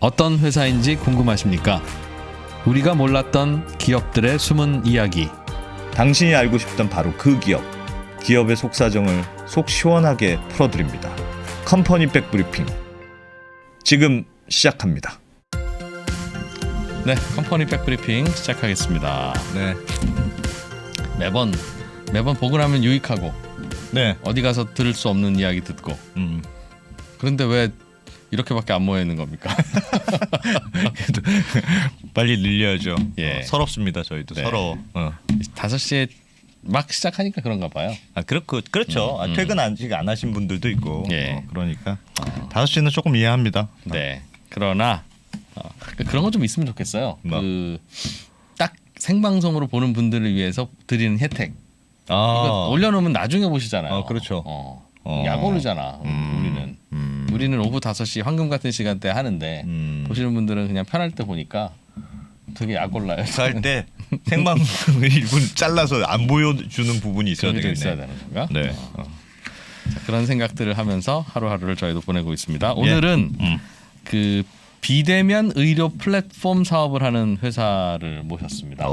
어떤 회사인지 궁금하십니까? 우리가 몰랐던 기업들의 숨은 이야기. 당신이 알고 싶던 바로 그 기업. 기업의 속사정을 속 시원하게 풀어드립니다. 컴퍼니 백브리핑. 지금 시작합니다. 네, 컴퍼니 백브리핑 시작하겠습니다. 네. 매번 보고 나면 유익하고 네. 어디 가서 들을 수 없는 이야기 듣고. 그런데 왜 이렇게밖에 안 모여 있는 겁니까? 빨리 늘려야죠. 예. 서럽습니다. 저희도 네. 서러워. 5시에 막 시작하니까 그런가 봐요. 그렇죠. 퇴근 아직 안 하신 분들도 있고. 예. 그러니까 5시는 조금 이해합니다. 네. 그러나 그런 거 좀 있으면 좋겠어요. 뭐? 딱 생방송으로 보는 분들을 위해서 드리는 혜택. 이거 올려놓으면 나중에 보시잖아요. 그렇죠. 약 오르잖아. 우리는 오후 5시 황금 같은 시간대에 하는데 보시는 분들은 그냥 편할 때 보니까 되게 약 올라요. 할 때 생방송을 1분 잘라서 안 보여주는 부분이 있어야 그런 게 좀 되겠네. 있어야 되는 건가? 네. 자, 그런 생각들을 하면서 하루하루를 저희도 보내고 있습니다. 오늘은 그 비대면 의료 플랫폼 사업을 하는 회사를 모셨습니다.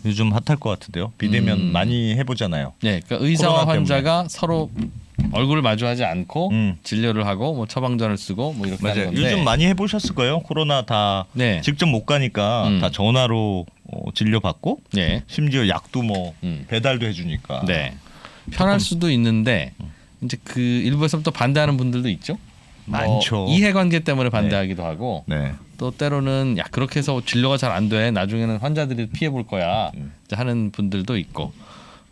요즘 핫할 것 같은데요. 비대면 많이 해보잖아요. 네, 그러니까 의사와 코로나 환자가 서로 얼굴을 마주하지 않고 진료를 하고 뭐 처방전을 쓰고 뭐 이렇게 하는 맞아요. 건데 요즘 많이 해보셨을 거예요. 코로나 다 네. 직접 못 가니까 다 전화로 진료 받고 네. 심지어 약도 뭐 배달도 해주니까. 네. 편할 수도 있는데 이제 그 일부에서부터 반대하는 분들도 있죠. 많죠. 이해관계 때문에 반대하기도 하고 네. 또 때로는 야 그렇게 해서 진료가 잘 안 돼. 나중에는 환자들이 피해 볼 거야. 이제 하는 분들도 있고.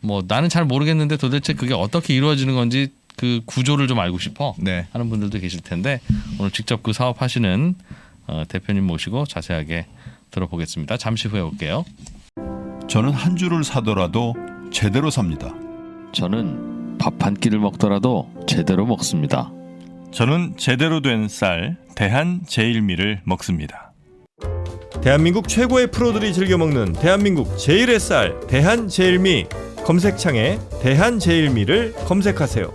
뭐 나는 잘 모르겠는데 도대체 그게 어떻게 이루어지는 건지 그 구조를 좀 알고 싶어 네. 하는 분들도 계실 텐데 오늘 직접 그 사업 하시는 대표님 모시고 자세하게 들어보겠습니다. 잠시 후에 올게요. 저는 한 주를 사더라도 제대로 삽니다. 저는 밥 한 끼를 먹더라도 제대로 먹습니다. 저는 제대로 된 쌀 대한제일미를 먹습니다. 대한민국 최고의 프로들이 즐겨 먹는 대한민국 제일의 쌀 대한제일미. 검색창에 대한제일미를 검색하세요.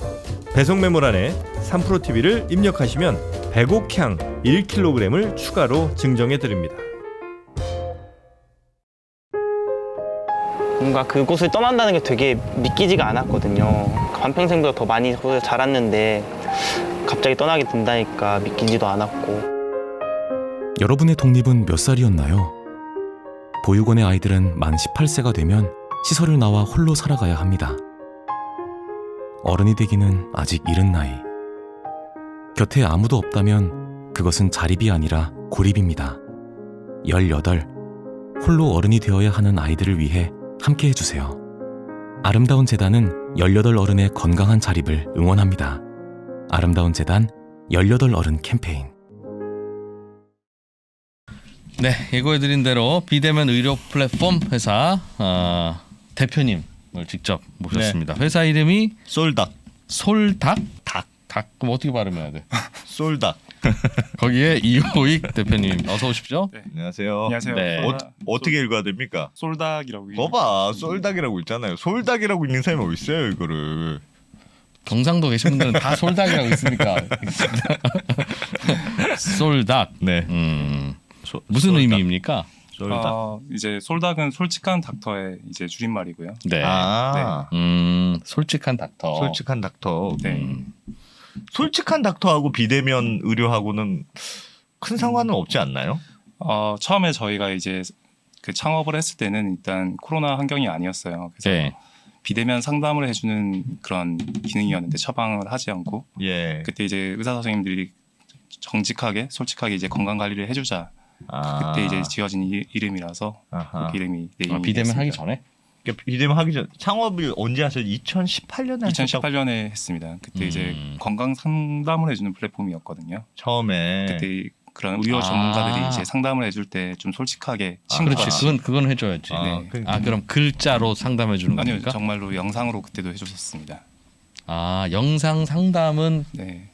배송 메모란에 3프로TV를 입력하시면 백옥향 1kg을 추가로 증정해 드립니다. 뭔가 그곳을 떠난다는 게 되게 믿기지가 않았거든요. 반평생보다 더 많이 그곳에 자랐는데 갑자기 떠나게 된다니까 믿기지도 않았고. 여러분의 독립은 몇 살이었나요? 보육원의 아이들은 만 18세가 되면 시설을 나와 홀로 살아가야 합니다. 어른이 되기는 아직 이른 나이. 곁에 아무도 없다면 그것은 자립이 아니라 고립입니다. 18. 홀로 어른이 되어야 하는 아이들을 위해 함께 해주세요. 아름다운 재단은 18 어른의 건강한 자립을 응원합니다. 아름다운 재단 18 어른 캠페인. 네, 예고해드린 대로 비대면 의료 플랫폼 회사 대표님을 직접 모셨습니다. 회사 이름이 솔닥. 솔닥? 닭. 그럼 어떻게 발음해야 돼? 솔닥. 거기에 이호익 대표님 어서 오십시오. 네. 안녕하세요. 안녕하세요. 네. 어떻게 읽어야 됩니까? 솔닥이라고. 봐봐. 솔닥이라고 있잖아요. 솔닥이라고 읽는 사람이 어디 있어요, 이거를. 경상도 계신 분들은 다 솔닥이라고 있으니까. 솔닥. 네. 무슨 솔닥. 의미입니까? 솔닥. 이제 솔닥은 솔직한 닥터의 이제 줄임말이고요. 네. 솔직한 닥터. 솔직한 닥터. 네. 솔직한 닥터하고 비대면 의료하고는 큰 상관은 없지 않나요? 처음에 저희가 이제 그 창업을 했을 때는 일단 코로나 환경이 아니었어요. 그래서 네. 비대면 상담을 해주는 그런 기능이었는데 처방을 하지 않고 예. 그때 이제 의사 선생님들이 정직하게 솔직하게 이제 건강 관리를 해주자. 그때 이제 지어진 이름이라서 아하. 그 이름이 네이밍이 비대면 하기 됐습니다. 전에? 그러니까 비대면 하기 전 창업을 언제 하셨어요? 2018년에 하셨다고? 2018년에 했습니다. 그때 이제 건강 상담을 해주는 플랫폼이었거든요. 처음에. 그때 그런 의료 전문가들이 이제 상담을 해줄 때 좀 솔직하게 그렇지. 친구같이 그건 해줘야지. 네. 그럼 글자로 상담해 주는 아니요 겁니까? 정말로 영상으로 그때도 해주셨습니다. 영상 상담은 네,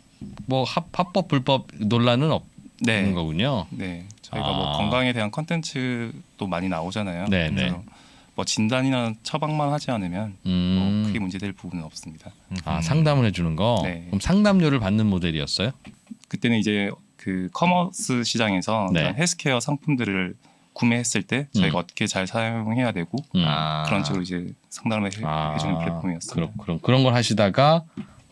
뭐 합법 불법 논란은 없는 네, 거군요. 네. 저희가 뭐 건강에 대한 컨텐츠도 많이 나오잖아요. 네, 그래서 뭐 진단이나 처방만 하지 않으면 뭐 크게 문제될 부분은 없습니다. 상담을 해주는 거. 네. 그럼 상담료를 받는 모델이었어요? 그때는 이제 그 커머스 시장에서 네. 그런 헬스케어 상품들을 구매했을 때 저희가 어떻게 잘 사용해야 되고 그런 식으로 이제 상담을 해주는 플랫폼이었습니다. 그런 걸 하시다가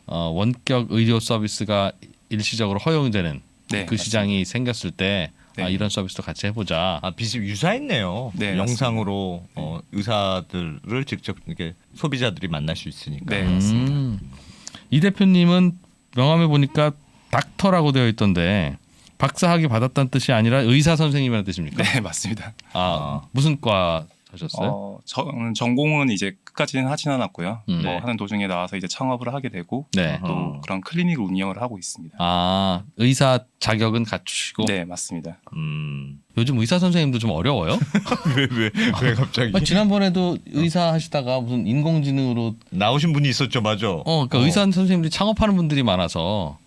원격 의료 서비스가 일시적으로 허용되는 네, 그 시장이 생겼을 때 네. 이런 서비스도 같이 해보자. 유사했네요. 네, 영상으로 의사들을 직접 이렇게 소비자들이 만날 수 있으니까. 네, 맞습니다. 이 대표님은 명함에 보니까 닥터라고 되어 있던데 박사학위 받았다는 뜻이 아니라 의사 선생님이라는 뜻입니까? 네, 맞습니다. 무슨 과 하셨어요? 저는 전공은 이제 끝까지는 하진 않았고요. 네. 뭐 하는 도중에 나와서 이제 창업을 하게 되고 네. 또 그런 클리닉을 운영을 하고 있습니다. 의사 자격은 갖추시고. 네, 맞습니다. 요즘 의사 선생님도 좀 어려워요? 왜 갑자기? 지난번에도 의사 하시다가 무슨 인공지능으로 나오신 분이 있었죠, 맞아. 그러니까 의사 선생님들이 창업하는 분들이 많아서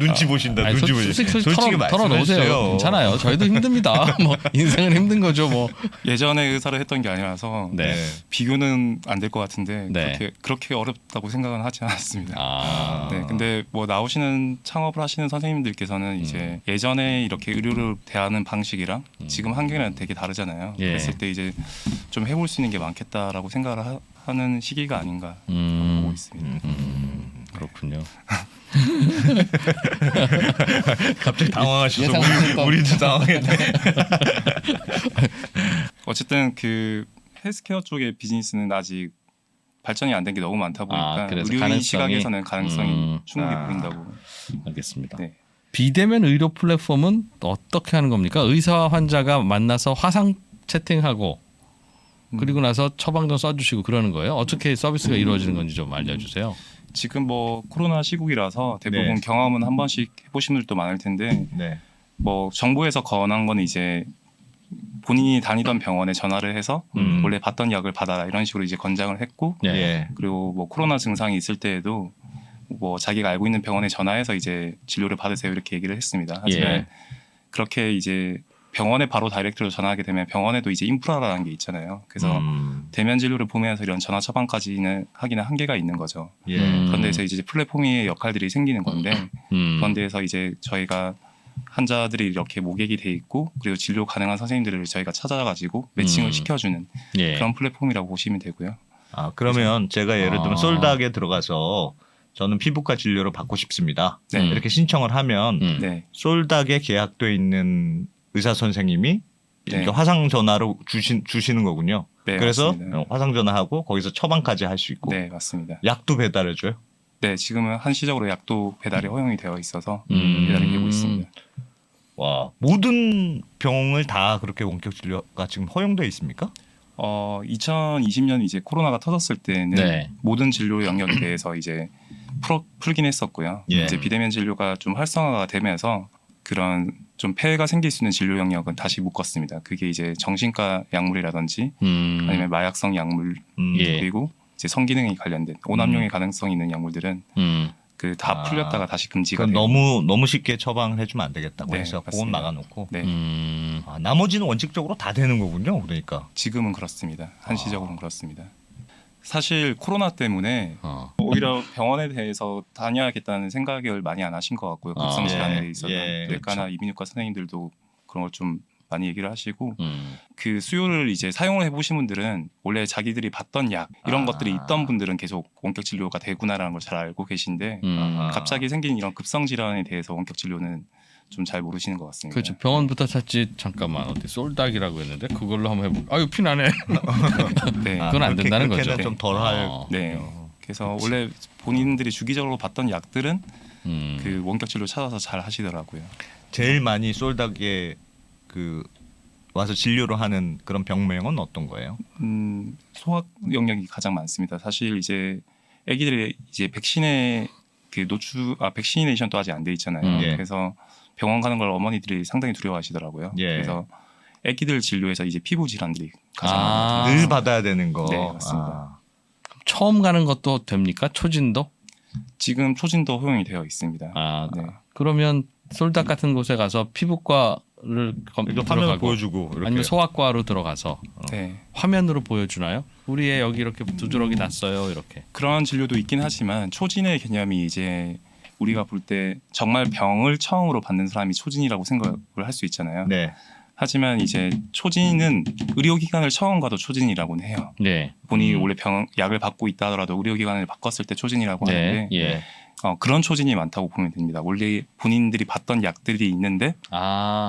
눈치 보신다. 아니, 눈치 보신다. 솔직히 털어놓으세요. 괜찮아요. 저희도 힘듭니다. 뭐 인생은 힘든 거죠. 뭐 예전에 의사를 했던 게 아니라서 네. 비교는 안 될 것 같은데 네. 그렇게 어렵다고 생각은 하지 않았습니다. 네, 아. 근데 뭐 나오시는 창업을 하시는 선생님들께서는 이제 예전에 이렇게 의료를 대하는 방식이랑 지금 한계는 되게 다르잖아요. 예. 그랬을 때 이제 좀 해볼 수 있는 게 많겠다라고 생각을 하는 시기가 아닌가 보고 있습니다. 그렇군요. 갑자기 당황하셔서 예상했던- 우리도 당황했네. 어쨌든 그 헬스케어 쪽의 비즈니스는 아직 발전이 안 된 게 너무 많다 보니까 그래서 의료인 가능성이- 시각에서는 가능성이 충분히 보인다고. 알겠습니다. 네. 비대면 의료 플랫폼은 어떻게 하는 겁니까? 의사와 환자가 만나서 화상 채팅하고 그리고 나서 처방전 써주시고 그러는 거예요. 어떻게 서비스가 이루어지는 건지 좀 알려주세요. 지금 뭐 코로나 시국이라서 대부분 네. 경험은 한 번씩 해보신 분들도 많을 텐데 네. 뭐 정부에서 권한 건 이제 본인이 다니던 병원에 전화를 해서 원래 받던 약을 받아라 이런 식으로 이제 권장을 했고 네. 예. 그리고 뭐 코로나 증상이 있을 때에도 뭐 자기가 알고 있는 병원에 전화해서 이제 진료를 받으세요 이렇게 얘기를 했습니다. 하지만 예. 그렇게 이제 병원에 바로 다이렉트로 전화하게 되면 병원에도 이제 인프라라는 게 있잖아요. 그래서 대면 진료를 보면서 이런 전화 처방까지는 하기는 한계가 있는 거죠. 예. 그런 데서 이제 플랫폼의 역할들이 생기는 건데 그런 데에서 이제 저희가 환자들이 이렇게 모객이 돼 있고 그리고 진료 가능한 선생님들을 저희가 찾아가지고 매칭을 시켜주는 예. 그런 플랫폼이라고 보시면 되고요. 그러면 제가 예를 들면 아. 솔닥에 들어가서 저는 피부과 진료를 받고 싶습니다. 네. 이렇게 신청을 하면 네, 솔닥에 계약돼 있는 의사 선생님이 이렇게 네. 화상 전화로 주시는 거군요. 네, 그래서 맞습니다. 화상 전화하고 거기서 처방까지 할 수 있고 네, 맞습니다. 약도 배달해 줘요. 네, 지금은 한시적으로 약도 배달이 허용이 되어 있어서 배달이 되고 있습니다. 와, 모든 병을 다 그렇게 원격 진료가 지금 허용돼 있습니까? 2020년 이제 코로나가 터졌을 때는 네. 모든 진료 영역에 대해서 이제 풀긴 했었고요. 예. 이제 비대면 진료가 좀 활성화가 되면서 그런 좀 폐해가 생길 수 있는 진료 영역은 다시 묶었습니다. 그게 이제 정신과 약물이라든지 아니면 마약성 약물 예. 그리고 이제 성기능이 관련된 오남용의 가능성이 있는 약물들은 그 다 풀렸다가 다시 금지가 그건 되고 너무 쉽게 처방을 해주면 안 되겠다고 네, 해서 그건 맞습니다. 막아놓고 네, 나머지는 원칙적으로 다 되는 거군요. 그러니까 지금은 그렇습니다. 한시적으로는 그렇습니다. 사실 코로나 때문에 오히려 병원에 대해서 다녀야겠다는 생각을 많이 안 하신 것 같고요. 급성 질환에 대해서는 예, 뇌과나 이비인후과 선생님들도 그런 걸 좀 많이 얘기를 하시고 그 수요를 이제 사용을 해보신 분들은 원래 자기들이 받던 약 이런 것들이 있던 분들은 계속 원격 진료가 되구나라는 걸 잘 알고 계신데 갑자기 생긴 이런 급성 질환에 대해서 원격 진료는 좀 잘 모르시는 것 같습니다. 그렇죠. 병원부터 찾지. 잠깐만 어디 솔닥이라고 했는데 그걸로 한번 해보. 아유 피나네. 네, 그건 안 된다는 거죠. 그렇게는 좀 덜할. 네. 그래서 원래 본인들이 주기적으로 받던 약들은 음. 그 원격 진료 찾아서 잘 하시더라고요. 제일 많이 솔닥에 그 와서 진료를 하는 그런 병명은 어떤 거예요? 소학 영역이 가장 많습니다. 사실 이제 아기들이 이제 백신에 그 백시네이션도 아직 안 돼 있잖아요. 예. 그래서 병원 가는 걸 어머니들이 상당히 두려워하시더라고요. 예. 그래서 아기들 진료에서 이제 피부 질환들이 가장 아. 많아요. 늘 받아야 되는 거. 네, 맞습니다. 처음 가는 것도 됩니까? 초진도? 지금 초진도 허용이 되어 있습니다. 네. 그러면 솔닥 같은 곳에 가서 피부과를 이거 화면을 들어가고 보여주고 이렇게. 아니면 소아과로 들어가서 네. 화면으로 보여주나요? 우리 애 여기 이렇게 두드러기 났어요 이렇게. 그런 진료도 있긴 하지만 초진의 개념이 이제 우리가 볼 때 정말 병을 처음으로 받는 사람이 초진이라고 생각을 할 수 있잖아요. 네. 하지만 이제 초진은 의료기관을 처음 가도 초진이라고는 해요. 네. 본인이 원래 약을 받고 있다 하더라도 의료기관을 바꿨을 때 초진이라고 하는데 예. 그런 초진이 많다고 보면 됩니다. 원래 본인들이 받던 약들이 있는데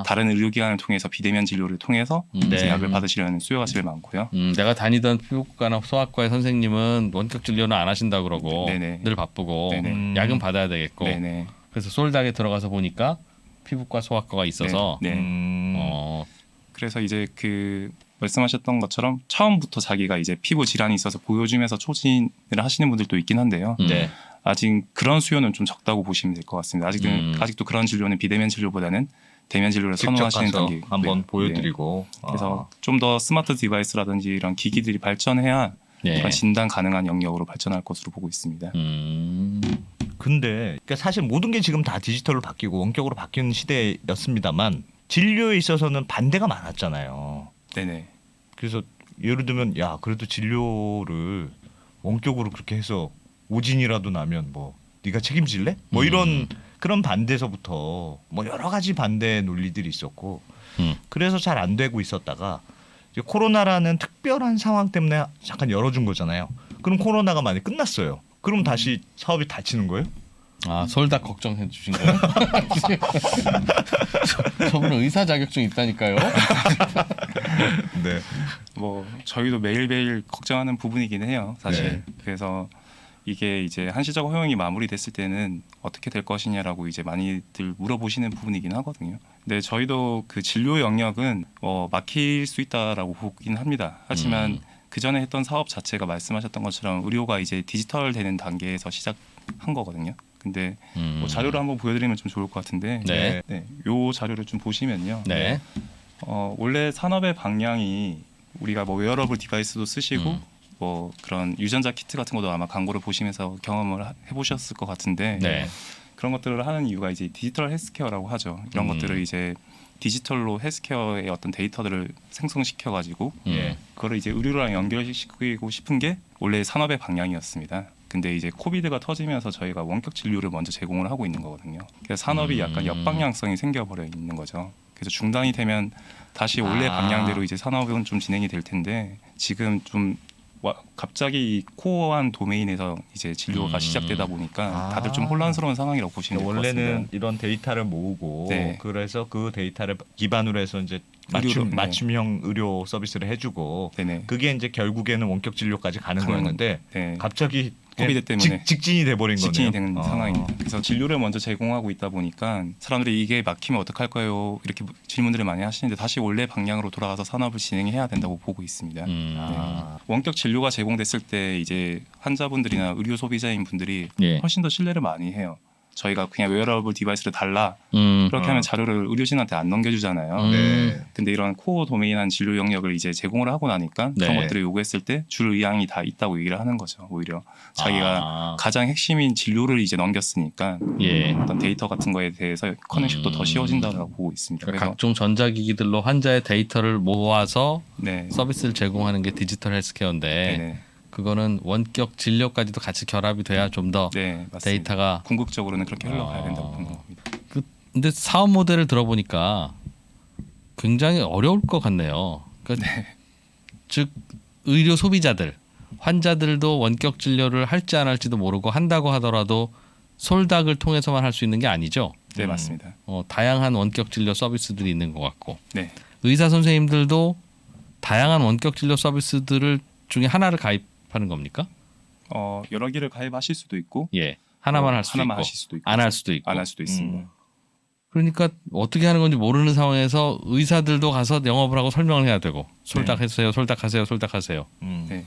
다른 의료기관을 통해서 비대면 진료를 통해서 이제 네. 약을 받으시려는 수요가 제일 많고요. 내가 다니던 피부과나 소아과의 선생님은 원격 진료는 안 하신다 그러고 네네. 늘 바쁘고 네네. 약은 받아야 되겠고 네네. 그래서 솔닥에 들어가서 보니까 피부과 소아과가 있어서 네. 그래서 이제 그 말씀하셨던 것처럼 처음부터 자기가 이제 피부 질환이 있어서 보여주면서 초진을 하시는 분들도 있긴 한데요. 네. 아직 그런 수요는 좀 적다고 보시면 될 것 같습니다. 아직도 그런 진료는 비대면 진료보다는 대면 진료를 직접 선호하시는 가서 단계. 한번 네. 보여드리고. 그래서 좀 더 스마트 디바이스라든지 이런 기기들이 발전해야 네. 그런 진단 가능한 영역으로 발전할 것으로 보고 있습니다. 근데 그러니까 사실 모든 게 지금 다 디지털로 바뀌고 원격으로 바뀌는 시대였습니다만 진료에 있어서는 반대가 많았잖아요. 네네. 그래서 예를 들면 야 그래도 진료를 원격으로 그렇게 해서 오진이라도 나면 뭐 네가 책임질래? 뭐 이런 그런 반대서부터 뭐 여러 가지 반대 논리들이 있었고 그래서 잘 안 되고 있었다가 이제 코로나라는 특별한 상황 때문에 잠깐 열어준 거잖아요. 그럼 코로나가 만약 끝났어요. 그럼 다시 사업이 닫히는 거예요? 솔닥 걱정해 주신 거예요? 저분은 의사 자격증 있다니까요. 네. 뭐 저희도 매일매일 걱정하는 부분이긴 해요, 사실. 네. 그래서 이게 이제 한시적 허용이 마무리됐을 때는 어떻게 될 것이냐라고 이제 많이들 물어보시는 부분이긴 하거든요. 근데 저희도 그 진료 영역은 막힐 수 있다라고 보긴 합니다. 하지만 그 전에 했던 사업 자체가 말씀하셨던 것처럼 의료가 이제 디지털 되는 단계에서 시작한 거거든요. 근데 뭐 자료를 한번 보여드리면 좀 좋을 것 같은데, 네. 요 자료를 좀 보시면요. 네. 원래 산업의 방향이 우리가 뭐 웨어러블 디바이스도 쓰시고 뭐 그런 유전자 키트 같은 것도 아마 광고를 보시면서 경험을 해보셨을 것 같은데 네. 그런 것들을 하는 이유가 이제 디지털 헬스케어라고 하죠. 이런 것들을 이제 디지털로 헬스케어의 어떤 데이터들을 생성시켜 가지고 그거를 이제 의료랑 연결시키고 싶은 게 원래 산업의 방향이었습니다. 근데 이제 코비드가 터지면서 저희가 원격 진료를 먼저 제공을 하고 있는 거거든요. 그래서 산업이 약간 역방향성이 생겨버려 있는 거죠. 그래서 중단이 되면 다시 원래 방향대로 이제 산업은 좀 진행이 될 텐데 지금 좀 갑자기 이 코어한 도메인에서 이제 진료가 시작되다 보니까 다들 좀 혼란스러운 상황이라고 보시면 될 것 같습니다. 원래는 이런 데이터를 모으고 네. 그래서 그 데이터를 기반으로 해서 이제 맞춤형 의료 서비스를 해주고 네네. 그게 이제 결국에는 원격 진료까지 가는 거였는데 네. 갑자기 코비드 때문에 직진이 돼버린 거네요. 직진이 되는 상황입니다. 그래서 진료를 먼저 제공하고 있다 보니까 사람들이 이게 막히면 어떡할 거예요? 이렇게 질문들을 많이 하시는데 다시 원래 방향으로 돌아가서 산업을 진행해야 된다고 보고 있습니다. 원격 진료가 제공됐을 때 이제 환자분들이나 의료 소비자인 분들이 훨씬 더 신뢰를 많이 해요. 저희가 그냥 웨어러블 디바이스를 달라 그렇게 하면 자료를 의료진한테 안 넘겨주잖아요. 근데 이런 코어 도메인한 진료 영역을 이제 제공을 하고 나니까 그런 것들을 요구했을 때 줄 의향이 다 있다고 얘기를 하는 거죠. 오히려 자기가 가장 핵심인 진료를 이제 넘겼으니까 어떤 데이터 같은 거에 대해서 커넥션도 더 쉬워진다고 보고 있습니다. 그러니까 그래서 각종 전자기기들로 환자의 데이터를 모아서 네. 서비스를 제공하는 게 디지털 헬스케어인데 네네. 그거는 원격 진료까지도 같이 결합이 돼야 좀 더 네, 맞습니다. 데이터가 궁극적으로는 그렇게 흘러가야 된다고 보는 겁니다. 근데 사업 모델을 들어보니까 굉장히 어려울 것 같네요. 그러니까 즉 의료 소비자들, 환자들도 원격 진료를 할지 안 할지도 모르고 한다고 하더라도 솔닥을 통해서만 할 수 있는 게 아니죠. 네, 맞습니다. 다양한 원격 진료 서비스들이 있는 것 같고 네. 의사 선생님들도 다양한 원격 진료 서비스들을 중에 하나를 가입하는 겁니까? 여러 개를 가입하실 수도 있고 하나만 할 수도 하나만 있고 하실 수도 있고 안 할 수도 있고 안 할 수도 있습니다. 그러니까 어떻게 하는 건지 모르는 상황에서 의사들도 가서 영업을 하고 설명을 해야 되고 솔닥하세요, 솔닥하세요, 솔닥하세요. 네.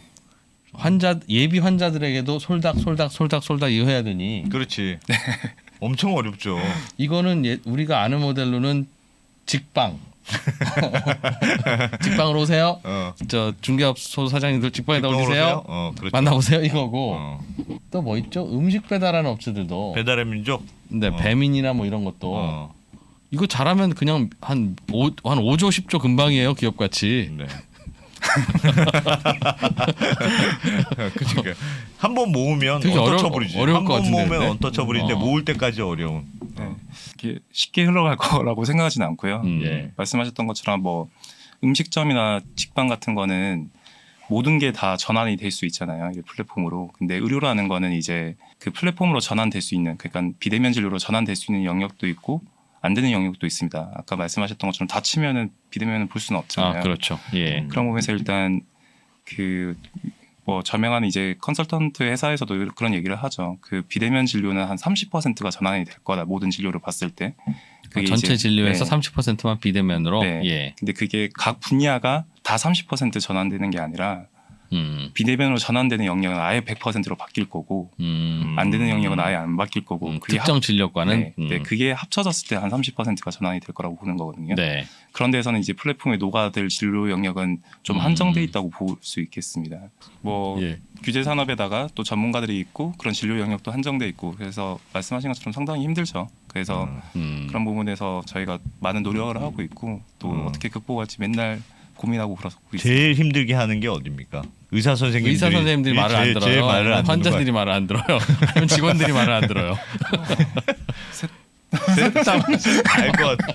예비 환자들에게도 솔닥 이거 해야 되니 그렇지. 엄청 어렵죠. 이거는 우리가 아는 모델로는 직방 직방으로 오세요. 저 중개업소 사장님들 직방에다 올리세요. 그렇죠. 만나보세요 이거고 또 뭐 있죠? 음식 배달하는 업체들도 배달의 민족. 근데 배민이나 뭐 이런 것도 이거 잘하면 그냥 한 5조 10조 금방이에요 기업 같이. 네. 그치, 한번 모으면 되게 언터처블이지. 어려울 한 것 번 같은데, 모으면 근데? 언터처블인데 모을 때까지 어려운. 네. 이게 쉽게 흘러갈 거라고 생각하지는 않고요. 예. 말씀하셨던 것처럼 뭐 음식점이나 직방 같은 거는 모든 게 다 전환이 될 수 있잖아요. 이 플랫폼으로. 근데 의료라는 거는 이제 그 플랫폼으로 전환될 수 있는, 그러니까 비대면 진료로 전환될 수 있는 영역도 있고 안 되는 영역도 있습니다. 아까 말씀하셨던 것처럼 다치면은 비대면은 볼 수는 없잖아요. 아 그렇죠. 예. 그런 부분에서 일단 그 뭐 저명한 이제 컨설턴트 회사에서도 그런 얘기를 하죠. 그 비대면 진료는 한 30%가 전환이 될 거다. 모든 진료를 봤을 때. 그게 전체 이제, 진료에서 네. 30%만 비대면으로. 네. 예. 근데 그게 각 분야가 다 30% 전환되는 게 아니라 비대면으로 전환되는 영역은 아예 100%로 바뀔 거고 안 되는 영역은 아예 안 바뀔 거고 그게 특정 진료과는. 네, 그게 합쳐졌을 때 한 30%가 전환이 될 거라고 보는 거거든요. 네. 그런 데서는 이제 플랫폼에 녹아들 진료 영역은 좀 한정돼 있다고 볼 수 있겠습니다. 뭐 예. 규제 산업에다가 또 전문가들이 있고 그런 진료 영역도 한정돼 있고 그래서 말씀하신 것처럼 상당히 힘들죠. 그래서 그런 부분에서 저희가 많은 노력을 하고 있고 또 어떻게 극복할지 맨날 고민하고 그러고 있습니다. 제일 힘들게 하는 게 어디입니까? 의사 선생님들이 말을 안 들어요. 제일 말을 안 듣는 환자들이 말을 안 들어요. 아니면 직원들이 말을 안 들어요. 알것 같아.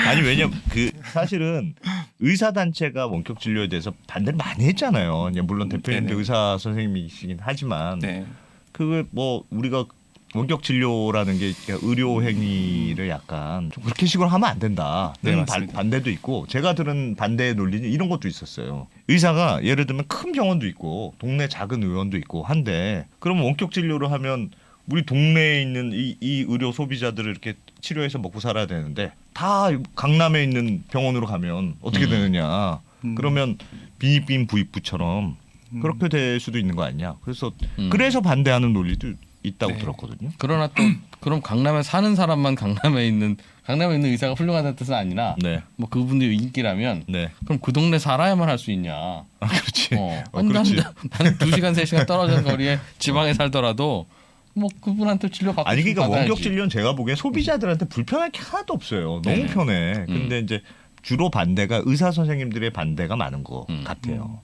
아니 왜냐면 그 사실은 의사 단체가 원격 진료에 대해서 반대를 많이 했잖아요. 그냥 물론 대표님도 네네. 의사 선생님이시긴 하지만 네. 그걸 뭐 우리가 원격 진료라는 게 의료 행위를 약간 좀 그렇게 식으로 하면 안 된다. 네, 는 맞습니다. 반대도 있고 제가 들은 반대의 논리는 이런 것도 있었어요. 의사가 예를 들면 큰 병원도 있고 동네 작은 의원도 있고 한데 그러면 원격 진료를 하면 우리 동네에 있는 이 의료 소비자들을 이렇게 치료해서 먹고 살아야 되는데 다 강남에 있는 병원으로 가면 어떻게 되느냐. 그러면 빈입빈 부입부처럼 그렇게 될 수도 있는 거 아니냐. 그래서 반대하는 논리도 있다고 네. 들었거든요. 그러나 또 그럼 강남에 사는 사람만 강남에 있는 의사가 훌륭하다는 뜻은 아니라 네. 뭐 그분들이 인기라면 네. 그럼 그 동네 살아야만 할 수 있냐? 그렇지. 아니, 그렇지. 나는 2시간 3시간 떨어진 거리에 지방에 살더라도 뭐 그분한테 진료 받고 아니 그러니까 받아야지. 원격 진료는 제가 보기엔 소비자들한테 불편할 게 하나도 없어요. 너무 네. 편해. 근데 이제 주로 반대가 의사 선생님들의 반대가 많은 것 같아요.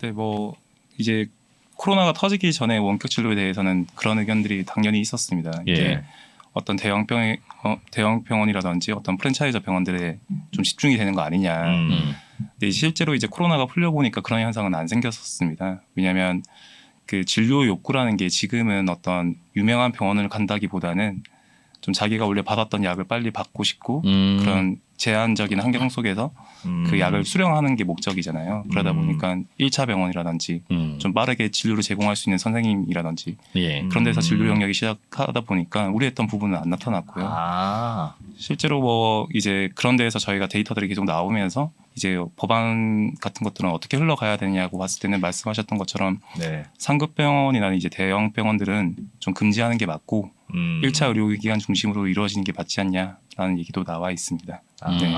네, 뭐 이제 코로나가 터지기 전에 원격 진료에 대해서는 그런 의견들이 당연히 있었습니다. 예. 이제 어떤 대형 병원이라든지 어떤 프랜차이즈 병원들에 좀 집중이 되는 거 아니냐. 근데 실제로 이제 코로나가 풀려 보니까 그런 현상은 안 생겼었습니다. 왜냐하면 그 진료 욕구라는 게 지금은 어떤 유명한 병원을 간다기보다는 좀 자기가 원래 받았던 약을 빨리 받고 싶고 그런 제한적인 환경 속에서 그 약을 수령하는 게 목적이잖아요. 그러다 보니까 1차 병원이라든지 좀 빠르게 진료를 제공할 수 있는 선생님이라든지 예. 그런 데서 진료 영역이 시작하다 보니까 우려했던 부분은 안 나타났고요. 아, 실제로 뭐 이제 그런 데에서 저희가 데이터들이 계속 나오면서 이제 법안 같은 것들은 어떻게 흘러가야 되냐고 봤을 때는 말씀하셨던 것처럼 네. 상급 병원이나 이제 대형 병원들은 좀 금지하는 게 맞고 1차 의료기관 중심으로 이루어지는 게 맞지 않냐라는 얘기도 나와 있습니다. 네.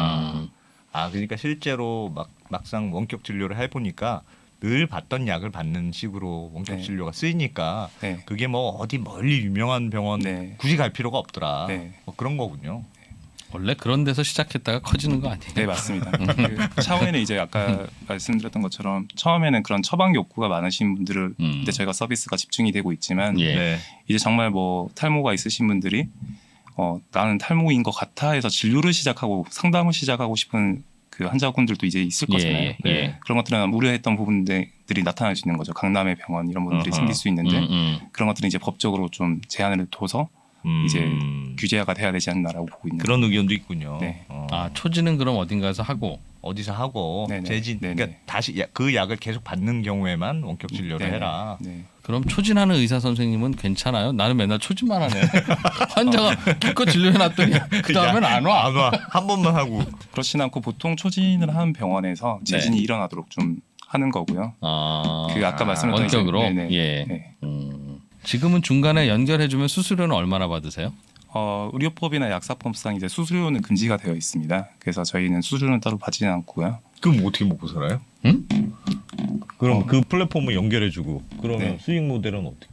그러니까 실제로 막상 원격 진료를 해보니까 늘 받던 약을 받는 식으로 원격 네. 진료가 쓰이니까 네. 그게 뭐 어디 멀리 유명한 병원 네. 굳이 갈 필요가 없더라. 네. 뭐 그런 거군요. 원래 그런 데서 시작했다가 커지는 거 아니에요? 네, 맞습니다. 그 차원에는 이제 아까 말씀드렸던 것처럼 처음에는 그런 처방 욕구가 많으신 분들을 이제 저희가 서비스가 집중이 되고 있지만 예. 네. 이제 정말 뭐 탈모가 있으신 분들이 나는 탈모인 것 같아 해서 진료를 시작하고 상담을 시작하고 싶은 그 환자분들도 이제 있을 거잖아요. 예, 예. 그런 것들은 우려했던 부분들이 나타날 수 있는 거죠. 강남의 병원 이런 분들이 생길 수 있는데 그런 것들은 이제 법적으로 좀 제한을 둬서 이제 규제화가 돼야 되지 않나라고 보고 있는 그런 의견도 있군요. 네. 초지는 그럼 어딘가에서 하고 어디서 하고 네네. 재진 네네. 그러니까 다시 그 약을 계속 받는 경우에만 원격 진료를 네네. 해라. 네. 그럼 초진하는 의사 선생님은 괜찮아요? 나는 맨날 초진만 하네. 환자가 기껏 진료해놨더니 그 다음엔 안 와. 안 와. 한 번만 하고. 그렇진 않고 보통 초진을 하는 병원에서 재진이 일어나도록 좀 하는 거고요. 그 아까 말씀드렸던 원격으로. 이제- 네네. 예. 네. 지금은 중간에 연결해주면 수수료는 얼마나 받으세요? 의료법이나 약사법상 이제 수수료는 금지가 되어 있습니다. 그래서 저희는 수수료는 따로 받지는 않고요. 그럼 어떻게 먹고 살아요? 응? 그럼 그 플랫폼을 연결해주고 그러면 네. 수익 모델은 어떻게?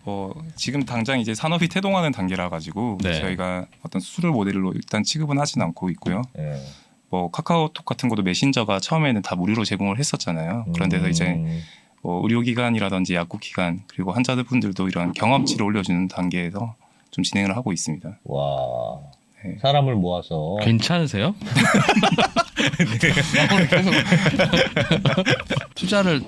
지금 당장 이제 산업이 태동하는 단계라 가지고 네. 저희가 어떤 수수료 모델로 일단 취급은 하진 않고 있고요. 예. 뭐 카카오톡 같은 것도 메신저가 처음에는 다 무료로 제공을 했었잖아요. 그런 데서 이제 뭐 의료기관이라든지 약국기관 그리고 환자분들도 이런 경험치를 올려주는 단계에서 좀 진행을 하고 있습니다. 와. 네. 사람을 모아서 괜찮으세요?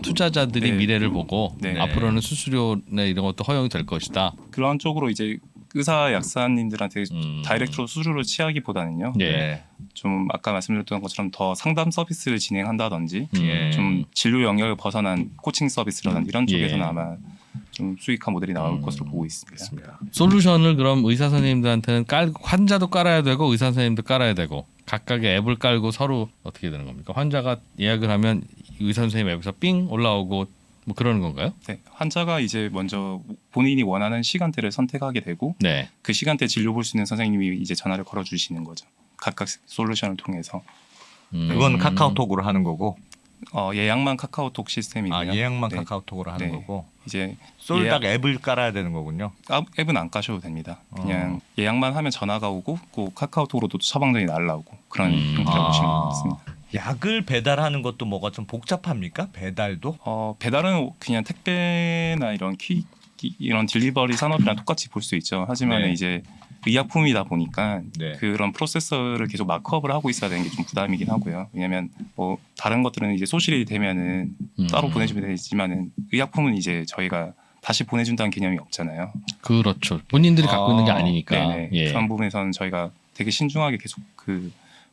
투자자들이 네. 미래를 보고 네. 앞으로는 수수료나 이런 것도 허용이 될 것이다. 그런 쪽으로 이제 의사 약사님들한테 다이렉트로 수수료를 취하기보다는요. 예. 좀 아까 말씀드렸던 것처럼 더 상담 서비스를 진행한다든지 예. 좀 진료 영역을 벗어난 코칭 서비스라든지 이런 쪽에서는 예. 아마 좀 수익화 모델이 나올 것으로 보고 있습니다. 솔루션을 그럼 의사 선생님들한테는 환자도 깔아야 되고 의사 선생님도 깔아야 되고 각각의 앱을 깔고 서로 어떻게 되는 겁니까? 환자가 예약을 하면 의사 선생님 앱에서 삥 올라오고 뭐 그러는 건가요? 네, 환자가 이제 먼저 본인이 원하는 시간대를 선택하게 되고 네. 그 시간대 진료 볼 수 있는 선생님이 이제 전화를 걸어 주시는 거죠. 각각 솔루션을 통해서 그건 카카오톡으로 하는 거고 예약만 카카오톡 시스템이고요. 예약만 네. 카카오톡으로 하는 네. 거고 이제 솔닥 앱을 깔아야 되는 거군요. 앱은 안 까셔도 됩니다. 그냥 예약만 하면 전화가 오고 그 카카오톡으로도 처방전이 날라오고 그런 형태로 보시면 되겠습니다. 약을 배달하는 것도 뭐가 좀 복잡합니까? 배달도? 배달은 그냥 택배나 이런 이런 딜리버리 산업이랑 똑같이 볼 수 있죠. 하지만 네. 이제 의약품이다 보니까 네. 그런 프로세서를 계속 마크업을 하고 있어야 되는 게 좀 부담이긴 하고요. 왜냐하면 뭐 다른 것들은 이제 소실이 되면은 따로 보내주면 되지만은 의약품은 이제 저희가 다시 보내준다는 개념이 없잖아요. 그렇죠. 본인들이 갖고 있는 게 아니니까. 네네. 예. 그런 부분에서는 저희가 되게 신중하게 계속 그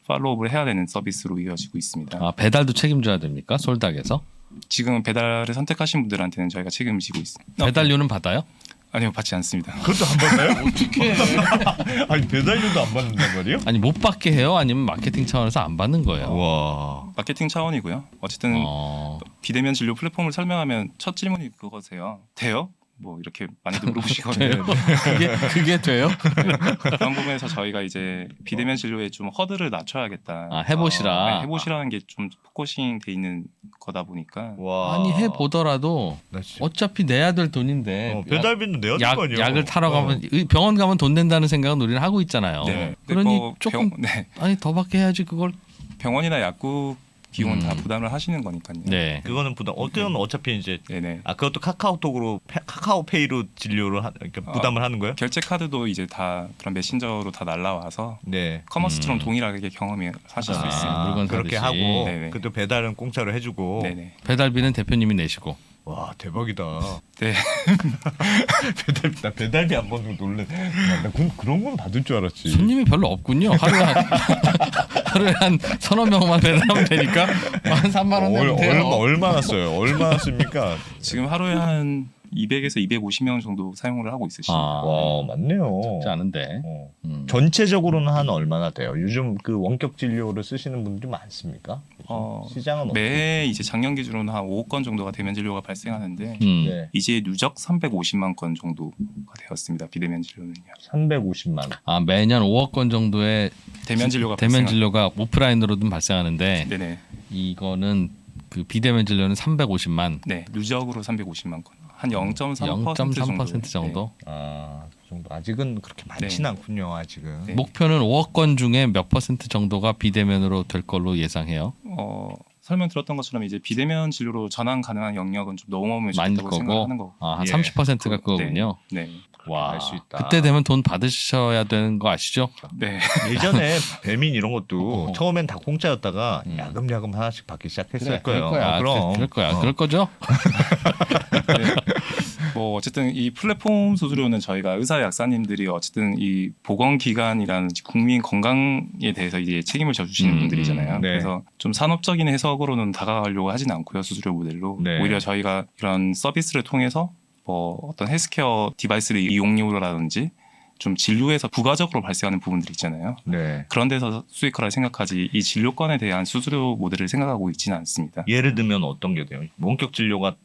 팔로우업을 해야 되는 서비스로 이어지고 있습니다. 아, 배달도 책임져야 됩니까? 솔닥에서? 지금 배달을 선택하신 분들한테는 저희가 책임지고 있습니다. 배달료는 받아요? 아니요, 받지 않습니다. 그것도 안 받나요? 어떻게? 아니 배달료도 안 받는단 말이에요? 아니 못 받게 해요? 아니면 마케팅 차원에서 안 받는 거예요? 와. 마케팅 차원이고요. 어쨌든 비대면 진료 플랫폼을 설명하면 첫 질문이 그거세요. 돼요? 뭐 이렇게 많이들 물어보시거든요. 그게 돼요? 그런 부분에서 저희가 이제 비대면 진료에 좀 허들을 낮춰야겠다. 아, 해보시라. 네, 해보시라는 게 좀 포커싱 돼 있는 거다 보니까 와. 아니 해보더라도 나 진짜- 어차피 내야 될 돈인데 배달비는 내야 될 거 아니에요? 약을 타러 가면 병원 가면 돈 낸다는 생각은 우리는 하고 있잖아요. 네. 그러니 뭐 조금 아니 더 받게 해야지 그걸. 병원이나 약국 비용은 다 부담을 하시는 거니까요. 네. 그거는 부담. 어차피 이제 네네. 그것도 카카오톡으로 카카오페이로 진료를 이렇게 부담을 하는 거예요? 결제 카드도 이제 다 그런 메신저로 다 날라와서 네. 커머스처럼 동일하게 경험이 하실 수 있습니다. 물건 그렇게 사듯이. 하고 네네. 그것도 배달은 공짜로 해주고. 네네. 배달비는 대표님이 내시고. 와 대박이다. 네. 나 배달비 안 받는 거 놀래. 나 그런 건 받을 줄 알았지. 손님이 별로 없군요. 하루에 한 서너 명만 배달하면 되니까 한 3만 원 내면 돼요. 얼마나 써요? 얼마나 씁니까? 지금 하루에 한 200에서 250명 정도 사용을 하고 있으십니다. 와 맞네요. 적지 않은데. 전체적으로는 한 얼마나 돼요? 요즘 그 원격 진료를 쓰시는 분들이 많습니까? 시장은 매해 이제 작년 기준으로는 한 5억 건 정도가 대면 진료가 발생하는데 네. 이제 누적 350만 건 정도가 되었습니다. 비대면 진료는요. 350만. 아 매년 5억 건 정도의 대면 진료가 대면 진료가 오프라인으로든 발생하는데 네네. 이거는 그 비대면 진료는 350만. 네, 누적으로 350만 건. 한 0.3% 0.3% 정도. 아, 그 정도. 아직은 그렇게 많지는 않군요. 아직은. 네. 목표는 5억 건 중에 몇 퍼센트 정도가 비대면으로 될 걸로 예상해요. 설명드렸던 것처럼 이제 비대면 진료로 전환 가능한 영역은 좀 너무 많을 좋다고 거고. 생각하는 거고. 아, 한 예. 30%가 그거군요. 네. 와, 알 수 있다. 그때 되면 돈 받으셔야 되는 거 아시죠? 네. 예전에 배민 이런 것도 처음엔 다 공짜였다가 야금야금 하나씩 받기 시작했을 거예요. 그럴 거야. 그럼. 그럴 거야. 그럴 거죠? 네. 뭐 어쨌든 이 플랫폼 수수료는 저희가 의사 약사님들이 어쨌든 이 보건기관이라는 국민 건강에 대해서 이제 책임을 져주시는 분들이잖아요. 네. 그래서 좀 산업적인 해석으로는 다가가려고 하진 않고요. 수수료 모델로. 네. 오히려 저희가 이런 서비스를 통해서 뭐 어떤 헬스케어 디바이스를 이용료라든지 좀 진료에서 부가적으로 발생하는 부분들이 있잖아요. 네. 그런 데서 수익화를 생각하지 이 진료권에 대한 수수료 모델을 생각하고 있지는 않습니다. 예를 들면 어떤 게 돼요? 원격 진료가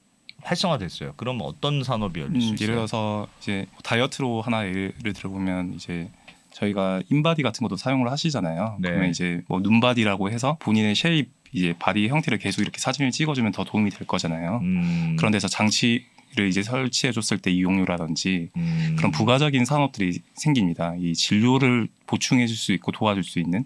활성화됐어요. 그럼 어떤 산업이 열릴 수 있어요? 예를 들어서 이제 다이어트로 하나 예를 들어보면 이제 저희가 인바디 같은 것도 사용을 하시잖아요. 네. 그러면 이제 뭐 눈바디라고 해서 본인의 쉐입 이제 바디 형태를 계속 이렇게 사진을 찍어주면 더 도움이 될 거잖아요. 그런 데서 장치 이제 설치해줬을 때 이용료라든지 그런 부가적인 산업들이 생깁니다. 이 진료를 보충해줄 수 있고 도와줄 수 있는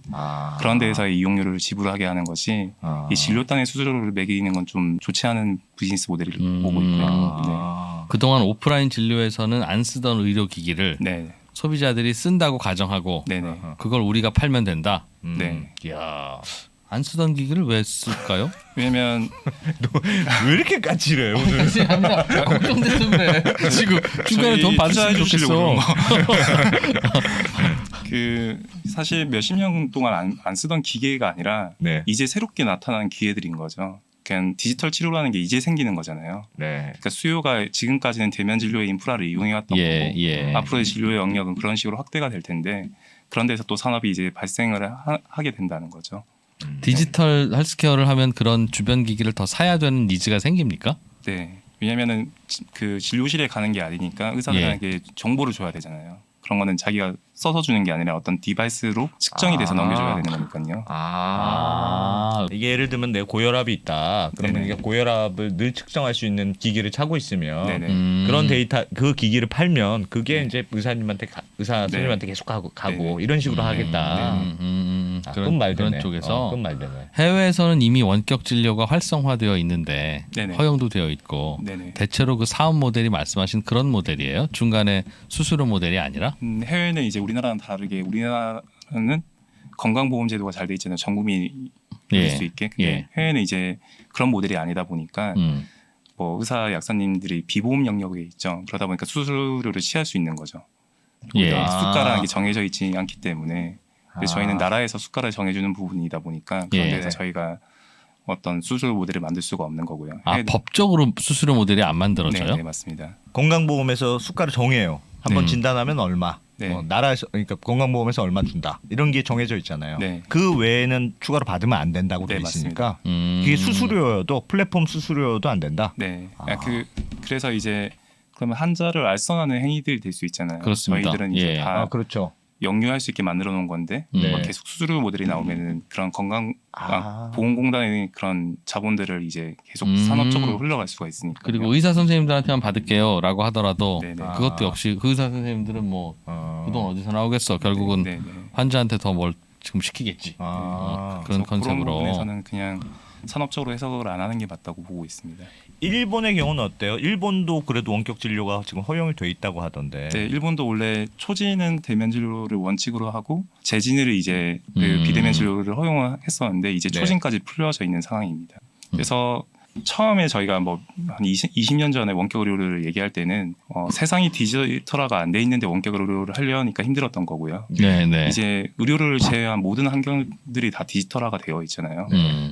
그런 데에서의 이용료를 지불하게 하는 것이 이 진료단의 수수료를 매기는 건 좀 좋지 않은 비즈니스 모델을 보고 있고요. 그동안 오프라인 진료에서는 안 쓰던 의료기기를 네. 소비자들이 쓴다고 가정하고 네네. 그걸 우리가 팔면 된다. 네. 이야, 안 쓰던 기기를 왜 쓸까요? 왜냐면 왜 이렇게 까칠해 오늘? 아니야, 걱정돼서 그래. 지금 중간에 저희 돈 받으시면 투자해 주시려고 좋겠어. 그런 거. 그 사실 몇십 년 동안 안 쓰던 기계가 아니라 네. 이제 새롭게 나타난 기회들인 거죠. 그냥 디지털 치료라는 게 이제 생기는 거잖아요. 네. 그러니까 수요가 지금까지는 대면 진료의 인프라를 이용해왔던 예, 거고 예. 앞으로의 진료의 영역은 그런 식으로 확대가 될 텐데 그런 데서 또 산업이 이제 발생을 하게 된다는 거죠. 디지털 헬스케어를 하면 그런 주변 기기를 더 사야 되는 니즈가 생깁니까? 네. 왜냐면은 그 진료실에 가는 게 아니니까 의사들에게 정보를 줘야 되잖아요. 그런 거는 자기가 써서 주는 게 아니라 어떤 디바이스로 측정이 돼서 넘겨줘야 되는 거니까요. 이게 예를 들면 내 고혈압이 있다. 그러면 네네. 이게 고혈압을 늘 측정할 수 있는 기기를 차고 있으면 네네. 그런 데이터 그 기기를 팔면 그게 이제 의사님한테 의사 선생님한테 계속 가고 네네. 이런 식으로 하겠다. 그런 말 되네. 쪽에서 그건 말 되네. 해외에서는 이미 원격 진료가 활성화되어 있는데 네네. 허용도 되어 있고 네네. 대체로 그 사업 모델이 말씀하신 그런 모델이에요. 중간에 수수료 모델이 아니라. 해외는 이제 우리나라랑 다르게 우리나라는 건강보험제도가 잘 돼 있잖아요. 전 국민이 누릴 예. 수 있게. 근데 예. 해외는 이제 그런 모델이 아니다 보니까 뭐 의사 약사님들이 비보험 영역에 있죠. 그러다 보니까 수수료를 취할 수 있는 거죠. 예. 수가라는 게 정해져 있지 않기 때문에 그래서 저희는 나라에서 수가를 정해주는 부분이다 보니까 그런 예. 데서 저희가 어떤 수수료 모델을 만들 수가 없는 거고요. 아, 법적으로 수수료 모델이 안 만들어져요? 네, 맞습니다. 건강보험에서 수가를 정해요. 한번 진단하면 얼마. 네. 나라에서 그러니까 건강보험에서 얼마 준다. 이런 게 정해져 있잖아요. 네. 그 외에는 추가로 받으면 안 된다고 네, 돼 있으니까 맞습니다. 그게 수수료여도 플랫폼 수수료여도 안 된다. 네. 그래서 이제 그러면 환자를 알선하는 행위들이 될 수 있잖아요. 그렇습니다. 저희들은 이제 예. 다 그렇죠. 영유할 수 있게 만들어 놓은 건데 네. 뭐 계속 수수료 모델이 나오면은 그런 보험공단의 그런 자본들을 이제 계속 산업적으로 흘러갈 수가 있으니까. 그리고 의사 선생님들한테만 받을게요라고 하더라도 네네. 그것도 역시 그 의사 선생님들은 뭐 그 돈 어디서 나오겠어. 결국은 네, 네. 환자한테 더 뭘 지금 시키겠지. 아. 그런 그래서 그런 컨셉으로. 부분에서는 그냥 산업적으로 해석을 안 하는 게 맞다고 보고 있습니다. 일본의 경우는 어때요? 일본도 그래도 원격 진료가 지금 허용이 돼 있다고 하던데. 네, 일본도 원래 초진은 대면 진료를 원칙으로 하고 재진을 이제 그 비대면 진료를 허용했었는데 이제 네. 초진까지 풀려져 있는 상황입니다. 그래서 처음에 저희가 뭐 한 20년 전에 원격 의료를 얘기할 때는 세상이 디지털화가 안 돼 있는데 원격 의료를 하려니까 힘들었던 거고요. 네, 네. 이제 의료를 제외한 모든 환경들이 다 디지털화가 되어 있잖아요.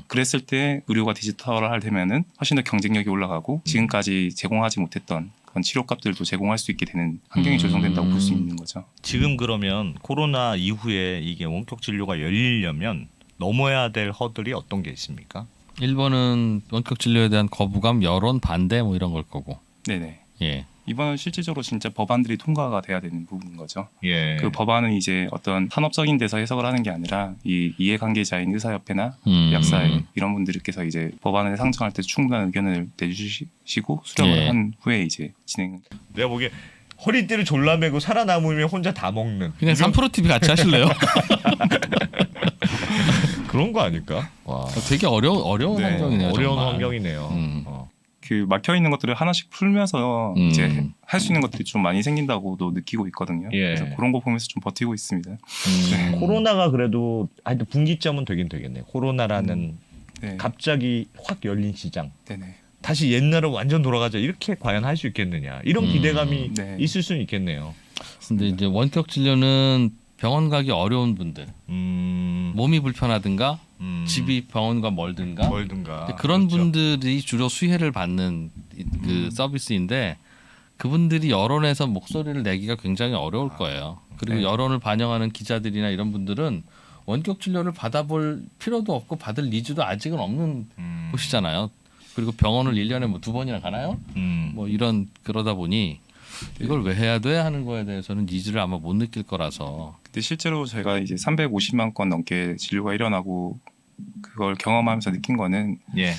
그랬을 때 의료가 디지털화 되면은 훨씬 더 경쟁력이 올라가고 지금까지 제공하지 못했던 그런 치료값들도 제공할 수 있게 되는 환경이 조성된다고 볼 수 있는 거죠. 지금 그러면 코로나 이후에 이게 원격 진료가 열리려면 넘어야 될 허들이 어떤 게 있습니까? 일본은 원격 진료에 대한 거부감, 여론 반대 뭐 이런 걸 거고. 네네. 예. 이번은 실질적으로 진짜 법안들이 통과가 돼야 되는 부분인 거죠. 예. 그 법안은 이제 어떤 산업적인 데서 해석을 하는 게 아니라 이 이해관계자인 의사협회나 약사회 이런 분들께서 이제 법안을 상정할 때 충분한 의견을 내주시고 수렴을 예. 한 후에 이제 진행. 내가 보기에 허리띠를 졸라매고 살아남으면 혼자 다 먹는 그냥 3프로 TV 같이 하실래요? 그런 거 아닐까? 와. 되게 어려운 네, 환경이네요. 어려운 정말. 환경이네요. 그 막혀 있는 것들을 하나씩 풀면서 이제 할 수 있는 것들이 좀 많이 생긴다고도 느끼고 있거든요. 예. 그래서 그런 거 보면서 좀 버티고 있습니다. 코로나가 그래도 하여튼 분기점은 되긴 되겠네요. 코로나라는 네. 갑자기 확 열린 시장. 네네. 다시 옛날로 완전 돌아가자 이렇게 과연 할 수 있겠느냐 이런 기대감이 네. 있을 수는 있겠네요. 근데 이제 원격 진료는 병원 가기 어려운 분들, 몸이 불편하든가 집이 병원과 멀든가 멀든가 그런 그렇죠. 분들이 주로 수혜를 받는 그 서비스인데 그분들이 여론에서 목소리를 내기가 굉장히 어려울 거예요. 그리고 네. 여론을 반영하는 기자들이나 이런 분들은 원격 진료를 받아볼 필요도 없고 받을 니즈도 아직은 없는 곳이잖아요. 그리고 병원을 1년에 뭐 2번이나 가나요? 뭐 이런 그러다 보니 이걸 왜 해야 돼 하는 거에 대해서는 니즈를 아마 못 느낄 거라서. 근데 실제로 제가 이제 350만 건 넘게 진료가 일어나고 그걸 경험하면서 느낀 거는 예.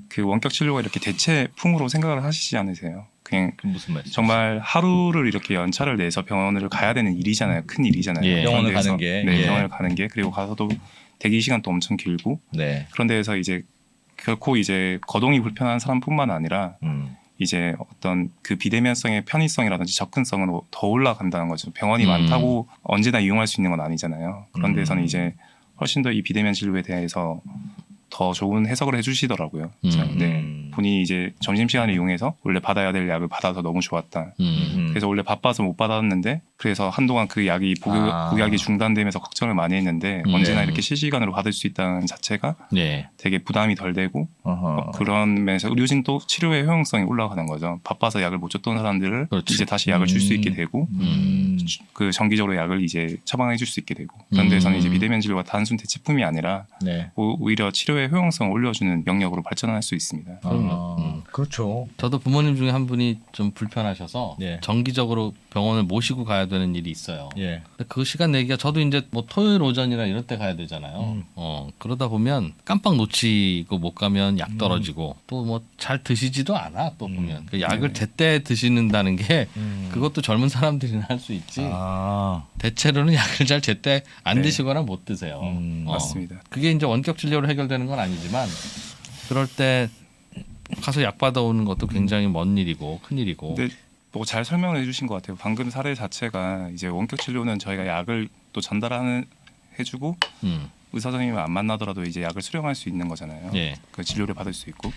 그 원격 진료가 이렇게 대체품으로 생각을 하시지 않으세요? 그냥 그 무슨 말씀? 정말 하루를 이렇게 연차를 내서 병원을 가야 되는 일이잖아요. 큰 일이잖아요. 예. 병원을 그런 데서, 가는 게. 네, 예. 병원을 가는 게 그리고 가서도 대기 시간도 엄청 길고 네. 그런 데에서 이제 결코 이제 거동이 불편한 사람뿐만 아니라 이제 어떤 그 비대면성의 편의성이라든지 접근성은 더 올라간다는 거죠. 병원이 많다고 언제나 이용할 수 있는 건 아니잖아요. 그런 데서는 이제 훨씬 더 이 비대면 진료에 대해서 더 좋은 해석을 해주시더라고요. 네, 본인이 이제 점심시간을 이용해서 원래 받아야 될 약을 받아서 너무 좋았다. 그래서 원래 바빠서 못 받았는데 그래서 한동안 그 약이 복약이 중단되면서 걱정을 많이 했는데 언제나 이렇게 실시간으로 받을 수 있다는 자체가 예. 되게 부담이 덜 되고 그런 면에서 의료진도 치료의 효용성이 올라가는 거죠. 바빠서 약을 못 줬던 사람들을 그렇지. 이제 다시 약을 줄 수 있게 되고 그 정기적으로 약을 이제 처방해 줄 수 있게 되고 그런 데서는 이제 비대면 진료가 단순 대체품이 아니라 네. 오히려 치료의 효용성을 올려주는 영역으로 발전할 수 있습니다. 그렇죠. 저도 부모님 중에 한 분이 좀 불편하셔서 예. 정기적으로 병원을 모시고 가야 되는 일이 있어요. 예. 근데 그 시간 내기가 저도 이제 뭐 토요일 오전이나 이럴 때 가야 되잖아요. 그러다 보면 깜빡 놓치고 못 가면 약 떨어지고 또 뭐 잘 드시지도 않아 또 보면 그 약을 제때 드시는다는 게 그것도 젊은 사람들이나 할 수 있지. 대체로는 약을 잘 제때 안 네. 드시거나 못 드세요. 맞습니다. 그게 이제 원격 진료로 해결되는 건 아니지만 그럴 때 가서 약 받아오는 것도 굉장히 먼 일이고 큰 일이고. 근데 뭐 잘 설명을 해주신 것 같아요. 방금 사례 자체가 이제 원격 진료는 저희가 약을 또 전달하는 해주고 의사 선생님을 안 만나더라도 이제 약을 수령할 수 있는 거잖아요. 예. 그 진료를 받을 수 있고.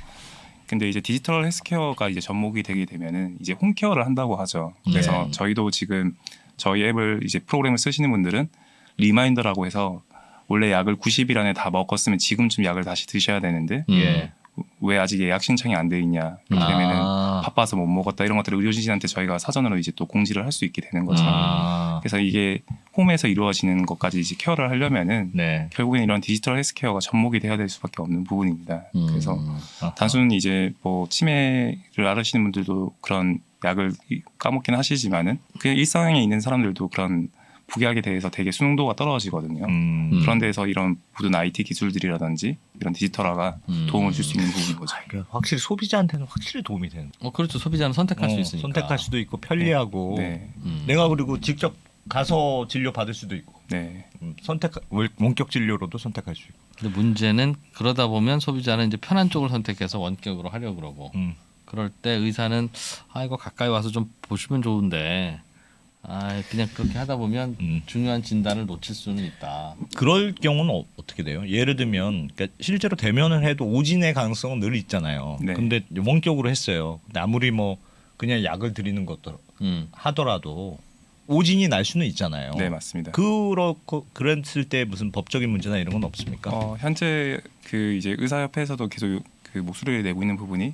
근데 이제 디지털 헬스케어가 이제 접목이 되게 되면은 이제 홈케어를 한다고 하죠. 그래서 저희도 지금 저희 앱을 이제 프로그램을 쓰시는 분들은 리마인더라고 해서 원래 약을 90일 안에 다 먹었으면 지금쯤 약을 다시 드셔야 되는데 예. 왜 아직 예약 신청이 안 돼 있냐 이렇게 되면은 바빠서 못 먹었다 이런 것들을 의료진한테 저희가 사전으로 이제 또 공지를 할 수 있게 되는 거죠. 그래서 이게 홈에서 이루어지는 것까지 이제 케어를 하려면은 네. 결국엔 이런 디지털 헬스케어가 접목이 돼야 될 수밖에 없는 부분입니다. 그래서 단순 이제 뭐 치매를 앓으시는 분들도 그런 약을 까먹긴 하시지만은 그 일상에 있는 사람들도 그런 복약에 대해서 되게 수능도가 떨어지거든요. 그런 데서 이런 모든 IT 기술들이라든지 이런 디지털화가 도움을 줄 수 있는 부분인 거죠. 확실히 소비자한테는 확실히 도움이 되는. 그렇죠. 소비자는 선택할 수 있으니까. 선택할 수도 있고 편리하고. 네. 내가 그리고 직접 가서 진료 받을 수도 있고. 네. 원격 진료로도 선택할 수 있고. 근데 문제는 그러다 보면 소비자는 이제 편한 쪽을 선택해서 원격으로 하려고 그러고 그럴 때 의사는 이거 가까이 와서 좀 보시면 좋은데 그냥 그렇게 하다 보면 중요한 진단을 놓칠 수는 있다. 그럴 경우는 어떻게 돼요? 예를 들면 그러니까 실제로 대면을 해도 오진의 가능성은 늘 있잖아요. 네. 근데 원격으로 했어요. 근데 아무리 뭐 그냥 약을 드리는 것도 하더라도 오진이 날 수는 있잖아요. 네, 맞습니다. 그랬을 때 무슨 법적인 문제나 이런 건 없습니까? 현재 그 이제 의사협회에서도 계속 그 목소리를 내고 있는 부분이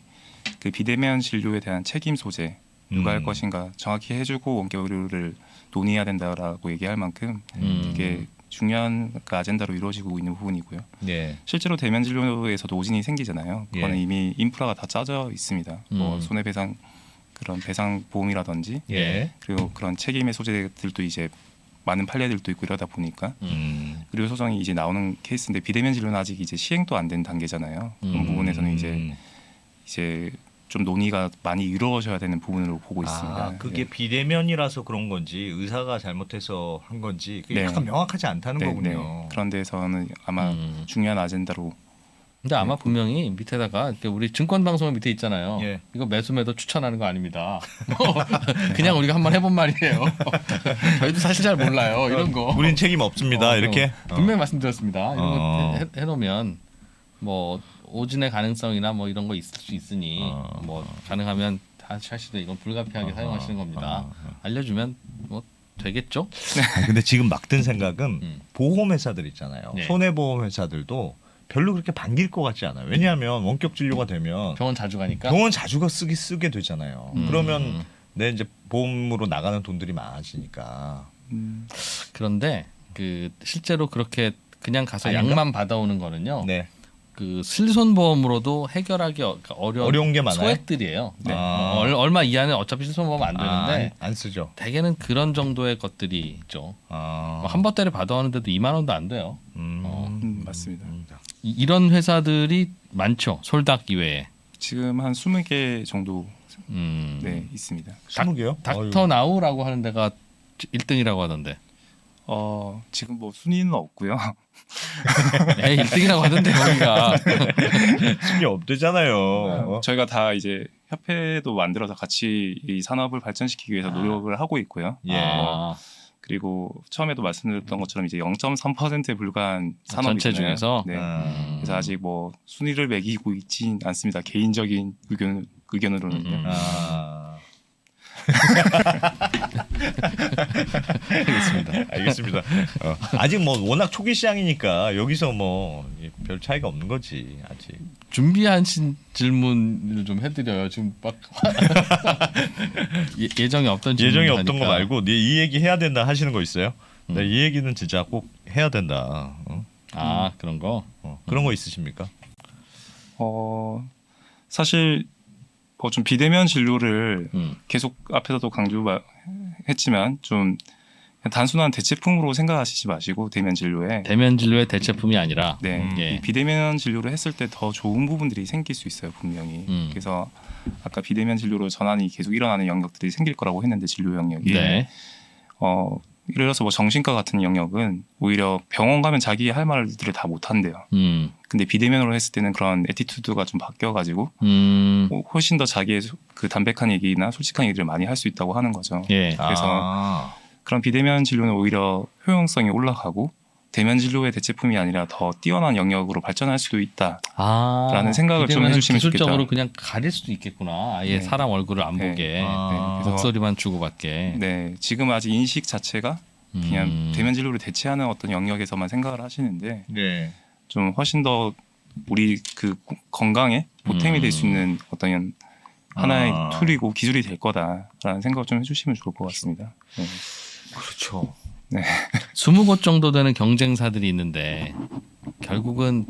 그 비대면 진료에 대한 책임 소재 누가 할 것인가 정확히 해주고 원격 의료를 논의해야 된다라고 얘기할 만큼 이게 중요한 그 아젠다로 이루어지고 있는 부분이고요. 네. 실제로 대면 진료에서도 오진이 생기잖아요. 그거는 예. 이미 인프라가 다 짜져 있습니다. 뭐 손해배상 그런 배상 보험이라든지 예. 그리고 그런 책임의 소재들도 이제 많은 판례들도 있고 이러다 보니까 의료 소송이 이제 나오는 케이스인데 비대면 진료는 아직 이제 시행도 안 된 단계잖아요. 그런 부분에서는 이제 좀 논의가 많이 이루어져야 되는 부분으로 보고 있습니다. 그게 네. 비대면이라서 그런 건지 의사가 잘못해서 한 건지 그게 네. 약간 명확하지 않다는 거군요. 그런 데서는 아마 중요한 아젠다로. 근데 아마 분명히 밑에다가 이렇게 우리 증권 방송 밑에 있잖아요. 예. 이거 매수매도 추천하는 거 아닙니다. 그냥 우리가 한번 해본 말이에요. 저희도 사실 잘 몰라요. 이런 거. 우린 책임 없습니다. 이렇게 분명히 말씀드렸습니다. 이런 어. 거 해놓으면 뭐 오진의 가능성이나 뭐 이런 거 있을 수 있으니 뭐 가능하면 다시 하시되 이건 불가피하게 사용하시는 겁니다. 알려주면 뭐 되겠죠? 근데 지금 막 든 생각은 보험회사들 있잖아요. 네. 손해보험회사들도 별로 그렇게 반길 것 같지 않아요. 왜냐하면 원격 진료가 되면 병원 자주 가니까. 병원 자주 쓰게 되잖아요. 그러면 내 이제 보험으로 나가는 돈들이 많아지니까. 그런데 그 실제로 그렇게 그냥 가서 아닌가? 약만 받아오는 거는요. 네. 그 실손보험으로도 해결하기 어려운 게 많아요? 소액들이에요. 네. 아. 얼마 이하는 어차피 실손보험 안 되는데 안 쓰죠. 대개는 그런 정도의 것들이 있죠. 한 번대를 받아오는데도 2만 원도 안 돼요. 맞습니다. 이런 회사들이 많죠. 솔닥 이외에. 지금 한 20개 정도 네, 있습니다. 20개요? 닥터 나우라고 하는 데가 1등이라고 하던데. 지금 뭐 순위는 없고요. 에이 1등이라고 하던데 거기가. 순위 없대잖아요. 저희가 다 이제 협회도 만들어서 같이 이 산업을 발전시키기 위해서 노력을 하고 있고요. 예. 그리고 처음에도 말씀드렸던 것처럼 이제 0.3%에 불과한 산업이잖아요. 전체 중에서? 네. 그래서 아직 뭐 순위를 매기고 있진 않습니다. 개인적인 의견으로는요. 알겠습니다. 아직 뭐 워낙 초기 시장이니까 여기서 뭐 별 차이가 없는 거지 아직. 준비하신 질문을 좀 해드려요. 지금 막 예정이 없던 질문 예정이 없던 거 말고 이 얘기 해야 된다 하시는 거 있어요? 이 얘기는 진짜 꼭 해야 된다. 그런 거. 그런 거 있으십니까? 사실 좀 비대면 진료를 계속 앞에서도 강조했지만 좀 단순한 대체품으로 생각하시지 마시고 대면 진료에 대체품이 아니라 이 비대면 진료를 했을 때 더 좋은 부분들이 생길 수 있어요 분명히. 그래서 아까 비대면 진료로 전환이 계속 일어나는 영역들이 생길 거라고 했는데 진료 영역이 예를 들어서 뭐 정신과 같은 영역은 오히려 병원 가면 자기 할 말들을 다 못 한대요. 근데 비대면으로 했을 때는 그런 애티튜드가 좀 바뀌어가지고 훨씬 더 자기의 그 담백한 얘기나 솔직한 얘기를 많이 할 수 있다고 하는 거죠. 그래서 그런 비대면 진료는 오히려 효용성이 올라가고 대면 진료의 대체품이 아니라 더 뛰어난 영역으로 발전할 수도 있다라는 생각을 좀 해주시면 좋겠다. 기술적으로 그냥 가릴 수도 있겠구나. 아예 사람 얼굴을 안 보게, 목소리만 주고받게. 네, 지금 아직 인식 자체가 그냥 대면 진료를 대체하는 어떤 영역에서만 생각을 하시는데 좀 훨씬 더 우리 그 건강에 보탬이 될 수 있는 어떤 하나의 툴이고 기술이 될 거다라는 생각을 좀 해주시면 좋을 것 같습니다. 그렇죠. 네. 20곳 정도 되는 경쟁사들이 있는데 결국은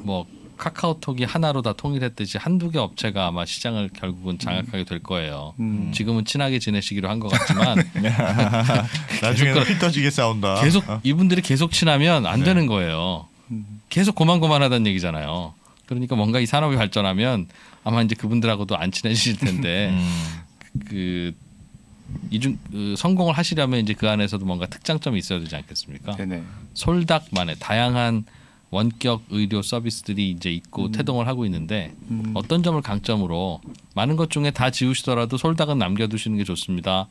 뭐 카카오톡이 하나로 다 통일했듯이 한두 개 업체가 아마 시장을 결국은 장악하게 될 거예요. 지금은 친하게 지내시기로 한 것 같지만 나중에는 피 터지게 싸운다. 계속 이분들이 계속 친하면 안 되는 거예요. 계속 고만고만하다는 얘기잖아요. 그러니까 뭔가 이 산업이 발전하면 아마 이제 그분들하고도 안 친해지실 텐데 성공을 하시려면 이제 그 안에서도 뭔가 특장점이 있어야 되지 않겠습니까? 네네. 솔닥만의 다양한 원격 의료 서비스들이 이제 있고 태동을 하고 있는데 어떤 점을 강점으로 많은 것 중에 다 지우시더라도 솔닥은 남겨두시는 게 좋습니다.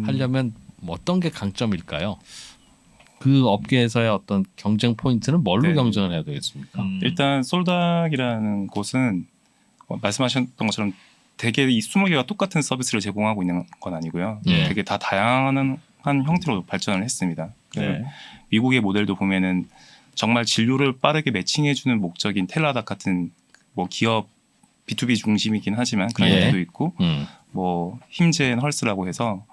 하려면 뭐 어떤 게 강점일까요? 그 업계에서의 어떤 경쟁 포인트는 뭘로 경쟁을 해야 되겠습니까? 일단 솔닥이라는 곳은 말씀하셨던 것처럼 되게 이 20개가 똑같은 서비스를 제공하고 있는 건 아니고요. 되게 다 다양한 형태로 발전을 했습니다. 미국의 모델도 보면은 정말 진료를 빠르게 매칭해주는 목적인 텔라닥 같은 뭐 기업 B2B 중심이긴 하지만 그런 형태도 있고 뭐 힘젠 헐스라고 해서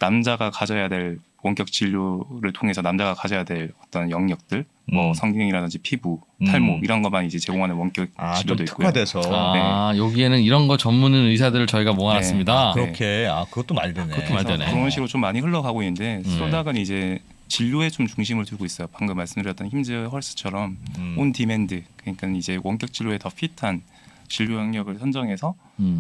남자가 가져야 될 원격 진료를 통해서 남자가 가져야 될 어떤 영역들 뭐 성기능이라든지 피부, 탈모 이런 것만 이제 제공하는 원격 진료도 좀 있고요. 특화돼서 여기에는 이런 거 전문은 의사들을 저희가 모아놨습니다. 그렇게 그것도 말이 되네. 그것도 말이 되네. 그런 식으로 좀 많이 흘러가고 있는데 솔닥은 이제 진료에 좀 중심을 두고 있어요. 방금 말씀드렸던 힘즈 헐스처럼 온 디맨드 그러니까 이제 원격 진료에 더 핏한 진료 영역을 선정해서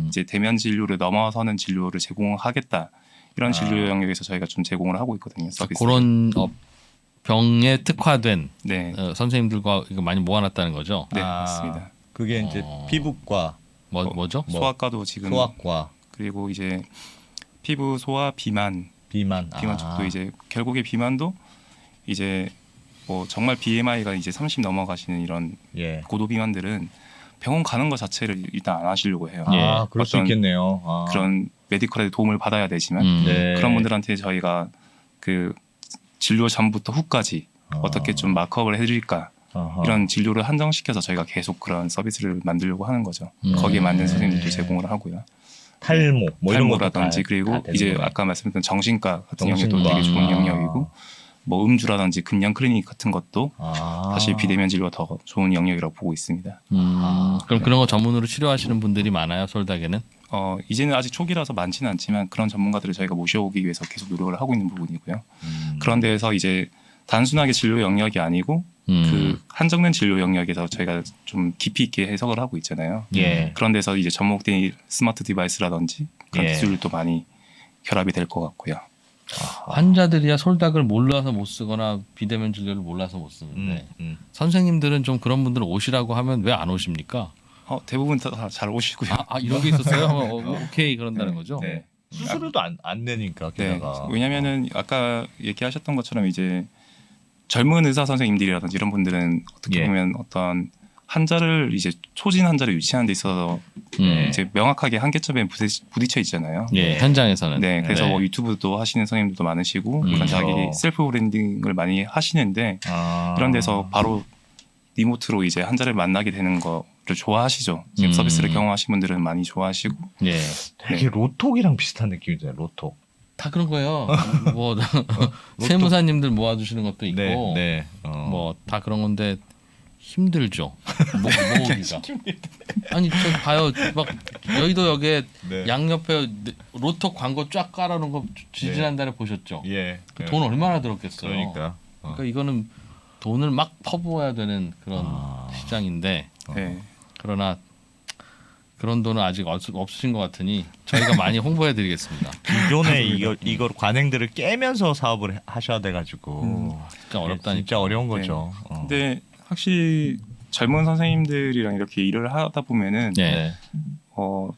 이제 대면 진료를 넘어서는 진료를 제공하겠다. 이런 진료 영역에서 저희가 좀 제공을 하고 있거든요. 서비스. 그런 병에 특화된 선생님들과 이거 많이 모아놨다는 거죠. 네, 맞습니다. 그게 이제 피부과 뭐죠? 소아과도 지금 소아과 그리고 이제 피부 소아 비만 쪽도 이제 결국에 비만도 이제 뭐 정말 BMI가 이제 30 넘어가시는 이런 고도 비만들은 병원 가는 것 자체를 일단 안 하시려고 해요. 그럴 수 있겠네요. 그런 메디컬에 도움을 받아야 되지만 그런 분들한테 저희가 그 진료 전부터 후까지 어떻게 좀 마크업을 해드릴까 이런 진료를 한정시켜서 저희가 계속 그런 서비스를 만들려고 하는 거죠. 거기에 맞는 선생님들도 제공을 하고요. 탈모 뭐 이런 탈모라든지 그리고 이제 아까 말씀드렸던 정신과 같은 영역도 되게 좋은 영역이고 뭐 음주라든지 금연 클리닉 같은 것도 사실 비대면 진료가 더 좋은 영역이라고 보고 있습니다. 그럼 그런 거 전문으로 치료하시는 분들이 많아요, 솔닥에는? 이제는 아직 초기라서 많지는 않지만 그런 전문가들을 저희가 모셔오기 위해서 계속 노력을 하고 있는 부분이고요. 그런 데에서 이제 단순하게 진료 영역이 아니고 그 한정된 진료 영역에서 저희가 좀 깊이 있게 해석을 하고 있잖아요. 예. 그런 데서 이제 접목된 스마트 디바이스라든지 그런 예. 기술도 많이 결합이 될 것 같고요. 환자들이야 솔닥을 몰라서 못 쓰거나 비대면 진료를 몰라서 못 쓰는데 선생님들은 좀 그런 분들 오시라고 하면 왜 안 오십니까? 대부분 다 잘 오시고요. 이런 게 있었어요? 오케이 그런다는 거죠. 네. 수수료도 안 내니까 네. 게다가. 왜냐면은 아까 얘기하셨던 것처럼 이제 젊은 의사 선생님들이라든지 이런 분들은 어떻게 예. 보면 어떤 환자를 이제 초진 환자를 유치하는 데 있어서 이제 명확하게 한계점에 부딪혀 있잖아요. 예, 현장에서는. 네, 그래서 뭐 유튜브도 하시는 선생님들도 많으시고, 그러니까 자기 셀프 브랜딩을 많이 하시는데 이런 데서 바로 리모트로 이제 환자를 만나게 되는 거를 좋아하시죠. 지금 서비스를 경험하신 분들은 많이 좋아하시고. 예. 되게 로톡이랑 비슷한 느낌이잖아요. 로톡. 다 그런 거예요. 뭐 세무사님들 모아주시는 것도 있고, 네. 뭐 다 그런 건데 힘들죠. 모으기가. 아니 저 봐요. 막 여의도역에 네. 양옆에 로톡 광고 쫙 깔아놓은 거 지지난달에 보셨죠? 예. 돈 얼마나 들었겠어요. 그러니까. 그러니까 이거는 돈을 막 퍼부어야 되는 그런 시장인데 네. 그러나 그런 돈은 아직 없으신 것 같으니 저희가 많이 홍보해드리겠습니다. 기존에 이걸 관행들을 깨면서 사업을 하셔야 돼가지고 진짜 어렵다니까. 진짜 어려운 거죠. 근데 확실히 젊은 선생님들이랑 이렇게 일을 하다 보면은 예.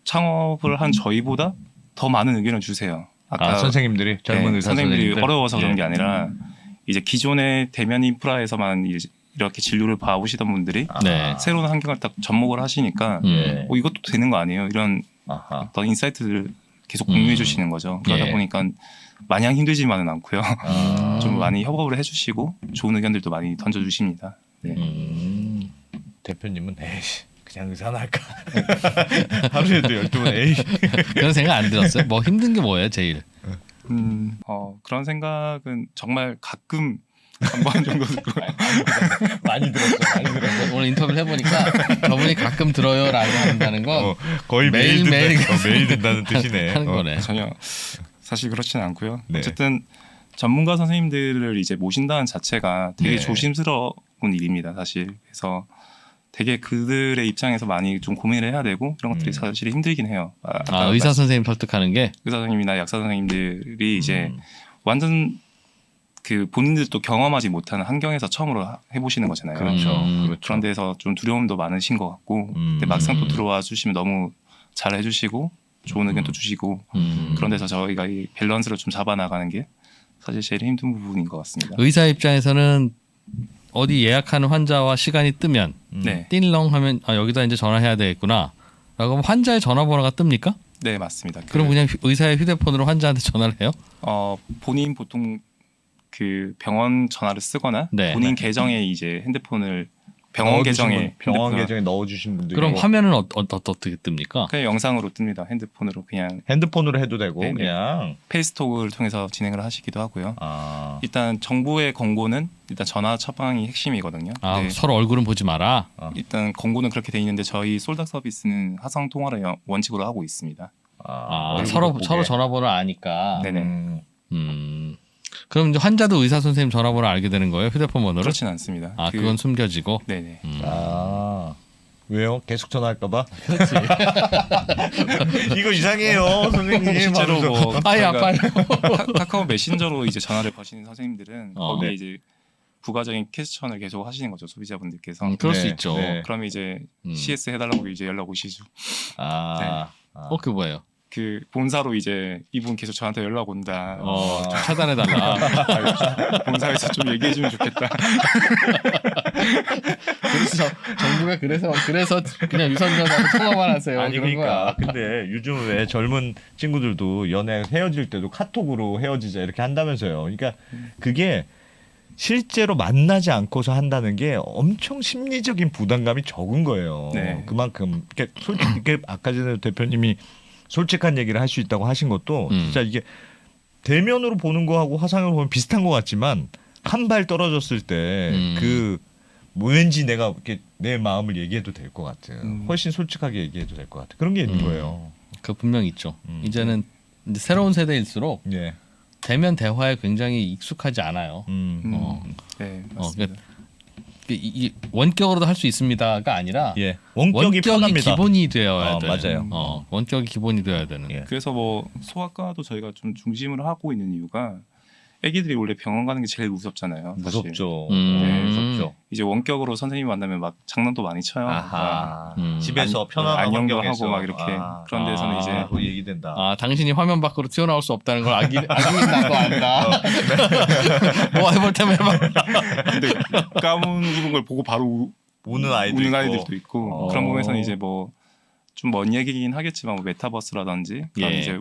창업을 한 저희보다 더 많은 의견을 주세요. 아까 선생님들이 젊은 의사 선생님들이 선생님들? 어려워서 그런 게 예. 아니라 이제 기존의 대면 인프라에서만 이렇게 진료를 봐오시던 분들이 네. 새로운 환경을 딱 접목을 하시니까 이것도 되는 거 아니에요? 이런 아하. 어떤 인사이트를 계속 공유해 주시는 거죠. 그러다 예. 보니까 마냥 힘들지만은 않고요. 좀 많이 협업을 해주시고 좋은 의견들도 많이 던져주십니다. 네. 대표님은 에이씨 그냥 의사나 할까 하루에도 12번 에이 그런 생각 안 들었어요? 뭐 힘든 게 뭐예요, 제일? 그런 생각은 정말 가끔 한 번 정도 듣고 많이 들었어. 오늘 인터뷰를 해보니까 저분이 가끔 들어요라고 한다는 건 거의 매일 매일 된다는 뜻이네. 하는 거네. 전혀 사실 그렇지는 않고요. 네. 어쨌든 전문가 선생님들을 이제 모신다는 자체가 되게 네. 조심스러운 일입니다, 사실. 그래서 되게 그들의 입장에서 많이 좀 고민을 해야 되고 그런 것들이 사실 힘들긴 해요. 의사 선생님 설득하는 게 의사 선생님이나 약사 선생님들이 이제 완전 그 본인들도 경험하지 못하는 환경에서 처음으로 해보시는 거잖아요. 그렇죠. 그런 데서 좀 두려움도 많으신 것 같고 근데 막상 또 들어와 주시면 너무 잘 해주시고 좋은 의견도 주시고 그런 데서 저희가 이 밸런스를 좀 잡아나가는 게 사실 제일 힘든 부분인 것 같습니다. 의사 입장에서는 어디 예약하는 환자와 시간이 뜨면 네, 띵렁 하면 여기다 이제 전화해야 되겠구나 라고 하면 환자의 전화번호가 뜹니까? 네 맞습니다. 그럼 그냥 의사의 휴대폰으로 환자한테 전화를 해요? 본인 보통 그 병원 전화를 쓰거나 네. 본인 계정에 이제 핸드폰을 병원 계정에 병원 핸드폰을 계정에 넣어주신 분들 그럼 화면은 어떻게 뜹니까? 그냥 영상으로 뜹니다. 핸드폰으로 그냥 핸드폰으로 해도 되고 네네. 그냥 페이스톡을 통해서 진행을 하시기도 하고요. 아 일단 정부의 권고는 일단 전화 처방이 핵심이거든요. 네. 서로 얼굴은 보지 마라. 일단 권고는 그렇게 돼 있는데 저희 솔닥 서비스는 화상 통화를 원칙으로 하고 있습니다. 서로 전화번호 아니까. 네네. 그럼 이제 환자도 의사 선생님 전화번호 알게 되는 거예요? 휴대폰 번호를? 그렇진 않습니다. 그건 숨겨지고. 네네. 왜요? 계속 전화할까봐? 그렇지. 이거 이상해요, 선생님. 실제로 뭐 빨리 카카오 메신저로 이제 전화를 거시는 선생님들은 거기에 네. 이제 부가적인 퀘스천을 계속 하시는 거죠, 소비자분들께서. 그럴 수 네, 있죠. 네. 그러면 이제 CS 해달라고 이제 연락 오시죠. 그게 뭐예요? 그 본사로 이제 이분 계속 저한테 연락 온다. 좀 차단해달라. 본사에서 좀 얘기해주면 좋겠다. 그래서 정부가 그래서 그냥 유선전화로 통화만 하세요. 아니 그런 그러니까 거야. 근데 요즘 왜 젊은 친구들도 연애 헤어질 때도 카톡으로 헤어지자 이렇게 한다면서요. 그러니까 그게 실제로 만나지 않고서 한다는 게 엄청 심리적인 부담감이 적은 거예요. 네. 그만큼 솔직히 아까 전에 대표님이 솔직한 얘기를 할 수 있다고 하신 것도 진짜 이게 대면으로 보는 거하고 화상으로 보면 비슷한 것 같지만 한 발 떨어졌을 때 그 왠지 내가 이렇게 내 마음을 얘기해도 될 것 같은 훨씬 솔직하게 얘기해도 될 것 같은 그런 게 있는 거예요. 그 분명 있죠. 이제는 이제 새로운 세대일수록 예. 대면 대화에 굉장히 익숙하지 않아요. 네, 맞습니다. 이 원격으로도 할 수 있습니다가 아니라 예. 원격이 편합니다. 기본이 되어야 돼. 맞아요. 원격이 기본이 되어야 되는. 예. 그래서 뭐 소아과도 저희가 좀 중심을 하고 있는 이유가 애기들이 원래 병원 가는 게 제일 무섭잖아요. 사실. 무섭죠. 네, 무섭죠. 이제 원격으로 선생님 만나면 막 장난도 많이 쳐요. 아하. 음. 집에서 안- 편안한 안녕도 환경에서. 하고 막 이렇게. 그런 데서는 이제 그 얘기된다. 아, 당신이 화면 밖으로 튀어나올 수 없다는 걸 알긴 나도 안다. 뭐 해볼 테면 해봐. 근데 까무는 걸 보고 바로 우는 아이도 우는 있고. 아이들도 있고 그런 부분에서는 이제 뭐 좀 먼 얘기긴 하겠지만 뭐 메타버스라든지 그런 예. 이제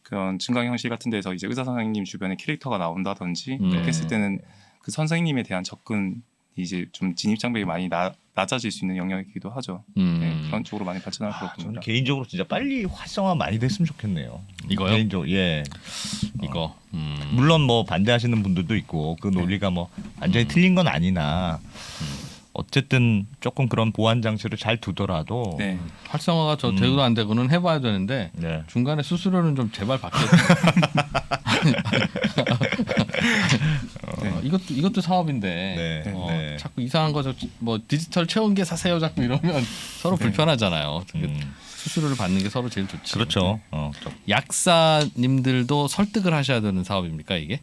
그런 증강현실 같은 데서 이제 의사 선생님 주변에 캐릭터가 나온다든지 네. 그렇게 했을 때는 그 선생님에 대한 접근 이제 좀 진입 장벽이 많이 낮아질 수 있는 영역이기도 하죠. 네, 그런 쪽으로 많이 발전할 것 저는 같습니다. 개인적으로 진짜 빨리 활성화 많이 됐으면 좋겠네요. 이거요? 개인적으로 예. 이거. 물론 뭐 반대하시는 분들도 있고 그 논리가 뭐 완전히 틀린 건 아니나 어쨌든 조금 그런 보안 장치를 잘 두더라도 네. 활성화가 저 되고 안 되고는 해봐야 되는데 네. 중간에 수수료는 좀 제발 받겠다. 이것도 사업인데 네. 네. 자꾸 이상한 거 뭐 디지털 체온계 사세요 자꾸 이러면 서로 불편하잖아요. 수수료를 받는 게 서로 제일 좋지. 그렇죠. 약사님들도 설득을 하셔야 되는 사업입니까 이게?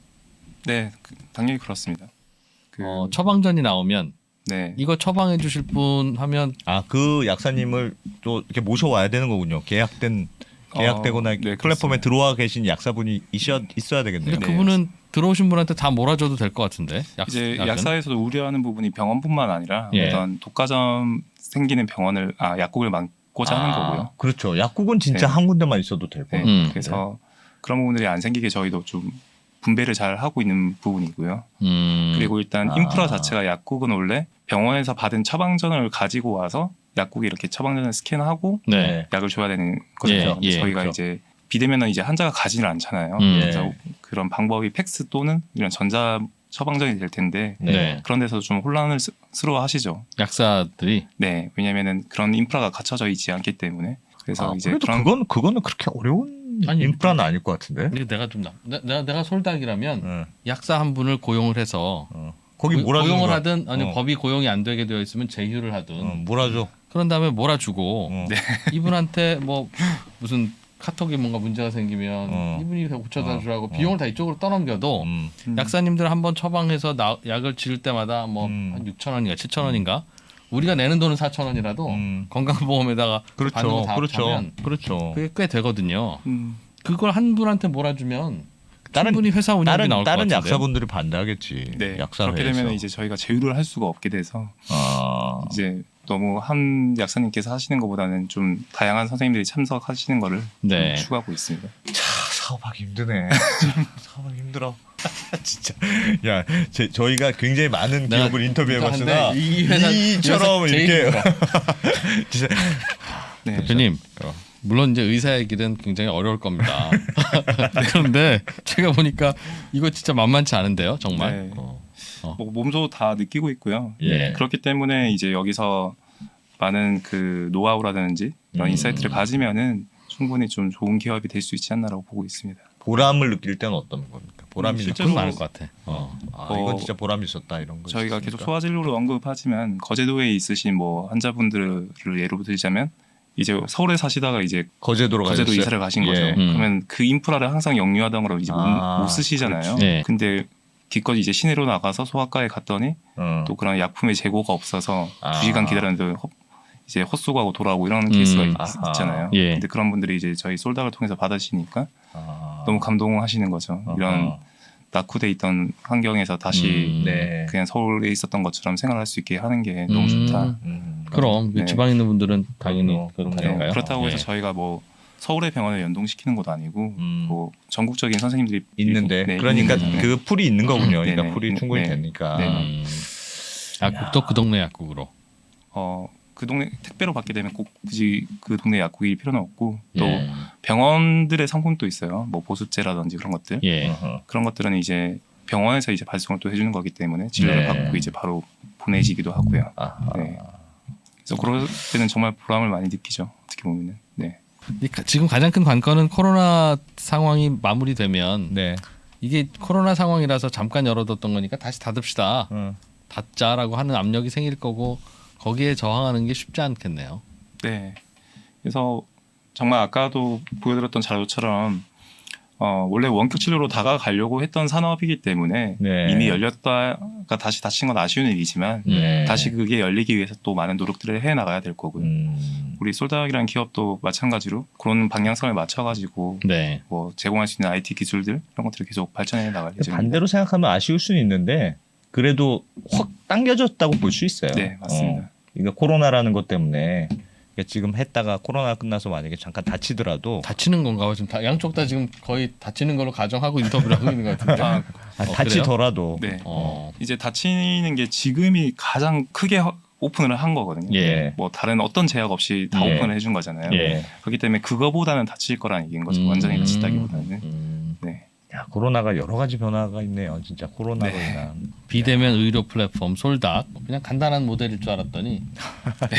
네, 당연히 그렇습니다. 처방전이 나오면 네. 이거 처방해 주실 분 하면 그 약사님을 또 이렇게 모셔와야 되는 거군요. 계약되거나 네, 플랫폼에 그렇습니다. 들어와 계신 약사분이 있어야 되겠네요. 근데 그분은 들어오신 분한테 다 몰아줘도 될 것 같은데. 이제 약은? 약사에서도 우려하는 부분이 병원뿐만 아니라 예. 어떤 독과점 생기는 병원을 약국을 막고자 하는 거고요. 그렇죠. 약국은 진짜 네. 한 군데만 있어도 되고. 네. 그래서 그런 부분들이 안 생기게 저희도 좀 분배를 잘 하고 있는 부분이고요. 그리고 일단 인프라 자체가 약국은 원래 병원에서 받은 처방전을 가지고 와서 약국에 이렇게 처방전을 스캔하고 네. 약을 줘야 되는 거죠. 예, 근데 예, 저희가 그렇죠. 이제 비대면은 이제 환자가 가지를 않잖아요. 그래서 그런 방법이 팩스 또는 이런 전자 처방전이 될 텐데 네. 그런 데서 좀 혼란을 스러워하시죠. 약사들이 네, 왜냐하면은 그런 인프라가 갖춰져 있지 않기 때문에 그래서 이제 그래도 그런 그거는 그렇게 어려운 아니, 인프라는 아닐 것 같은데. 근데 내가 좀 내가 솔닥이라면 네. 약사 한 분을 고용을 해서 거기 몰아주는 고용을 거야. 하든 아니면 법이 고용이 안 되게 되어 있으면 제휴를 하든 몰아줘. 그런 다음에 몰아주고 네. 이분한테 뭐 무슨 카톡이 뭔가 문제가 생기면 이분이 고쳐다 주라고 비용을 다 이쪽으로 떠넘겨도 약사님들 한번 처방해서 약을 지을 때마다 뭐 한 6,000원인가 7,000원인가 우리가 내는 돈은 4,000원이라도 건강보험에다가 받는 거 다 합하면 그렇죠. 그게 꽤 되거든요. 그걸 한 분한테 몰아주면 충분히 회사 운영이 나올 것 다른 같은데요. 약사분들이 반대하겠지. 네, 약사 그렇게 회에서. 되면 이제 저희가 제휴를 할 수가 없게 돼서 이제 너무 한 약사님께서 하시는 것보다는 좀 다양한 선생님들이 참석하시는 거를 네. 좀 추구하고 있습니다. 사업하기 힘드네. 사업하기 힘들어. 진짜. 야, 저희가 굉장히 많은 내가 기업을 인터뷰해봤으나 한데 이 회사- 이처럼 이 회사 제일 이렇게 힘들어. 진짜 네, 대표님 물론 이제 의사의 길은 굉장히 어려울 겁니다. 그런데 제가 보니까 이거 진짜 만만치 않은데요, 정말. 네. 뭐 몸소 다 느끼고 있고요. 예. 그렇기 때문에 이제 여기서 많은 그 노하우라든지 이런 인사이트를 가지면은 충분히 좀 좋은 기업이 될 수 있지 않나라고 보고 있습니다. 보람을 느낄 때는 어떤 겁니까? 보람이 실제로 그건 많을 것 같아. 이건 진짜 보람이 있었다 이런 거. 저희가 있습니까? 계속 소아진료로 언급하지만 거제도에 있으신 뭐 환자분들을 예로 들자면 이제 서울에 사시다가 이제 거제도로 거제도 가셨어요? 이사를 가신 거죠. 예. 그러면 그 인프라를 항상 영유하던 걸 이제 못 쓰시잖아요. 그렇지. 네. 근데 기껏 이제 시내로 나가서 소아과에 갔더니 또 그런 약품의 재고가 없어서 2시간 기다렸는데 이제 헛수고하고 돌아오고 이런 케이스가 있잖아요. 예. 근데 그런 분들이 이제 저희 솔닥을 통해서 받으시니까 너무 감동하시는 거죠. 이런 낙후돼 있던 환경에서 다시 네. 그냥 서울에 있었던 것처럼 생활할 수 있게 하는 게 너무 좋다. 그럼 네. 지방에 있는 분들은 당연히 그럼요. 그렇다니까요. 그렇다고 해서 예. 저희가 뭐 서울의 병원을 연동시키는 것도 아니고 뭐 전국적인 선생님들이 있는데 네, 그러니까 있는데. 그 풀이 있는 거군요. 네, 그러니까 네. 풀이 충분히 네. 되니까. 네. 약국도 그 동네 약국으로. 그 동네 택배로 받게 되면 꼭 굳이 그 동네 약국일 필요는 없고 또 예. 병원들의 상품도 있어요. 뭐 보습제라든지 그런 것들. 예. 그런 것들은 이제 병원에서 이제 발송을 또 해주는 거기 때문에 진료를 네. 받고 이제 바로 보내지기도 하고요. 네. 그래서 그럴 때는 정말 보람을 많이 느끼죠. 어떻게 보면은. 네. 지금 가장 큰 관건은 코로나 상황이 마무리되면 네. 이게 코로나 상황이라서 잠깐 열어뒀던 거니까 다시 닫읍시다. 받자라고 하는 압력이 생길 거고 거기에 저항하는 게 쉽지 않겠네요. 네. 그래서 정말 아까도 보여드렸던 자료처럼 원래 원격 진료로 다가가려고 했던 산업이기 때문에 네. 이미 열렸다가 다시 닫힌 건 아쉬운 일이지만 네. 다시 그게 열리기 위해서 또 많은 노력들을 해 나가야 될 거고요. 우리 솔닥이라는 기업도 마찬가지로 그런 방향성을 맞춰가지고 네. 뭐 제공할 수 있는 IT 기술들 이런 것들을 계속 발전해 나갈 예정입니다. 반대로 생각하면 아쉬울 수는 있는데 그래도 확 당겨졌다고 볼 수 있어요. 네, 맞습니다. 이거 코로나라는 것 때문에 그러니까 지금 했다가 코로나 끝나서 만약에 잠깐 다치더라도 다치는 건가요? 지금 양쪽 다 지금 거의 다치는 걸로 가정하고 인터뷰를 하고 있는 것 같은데. 다치더라도 네. 어. 이제 다치는 게 지금이 가장 크게 오픈을 한 거거든요. 예. 뭐 다른 어떤 제약 없이 다 예. 오픈을 해준 거잖아요. 예. 그렇기 때문에 그거보다는 다칠 거라는 얘기인 거죠. 완전히 다친다기보다는. 네. 야, 코로나가 여러 가지 변화가 있네요. 진짜 코로나로 네. 인한. 비대면 의료 플랫폼 솔닥 그냥 간단한 모델일 줄 알았더니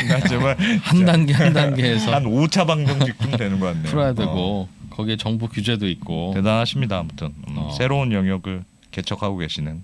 나 정말 한 단계에서 한 5차 방정식쯤 되는 것 같네요. 풀어야 되고 거기에 정부 규제도 있고. 대단하십니다. 아무튼 어. 새로운 영역을 개척하고 계시는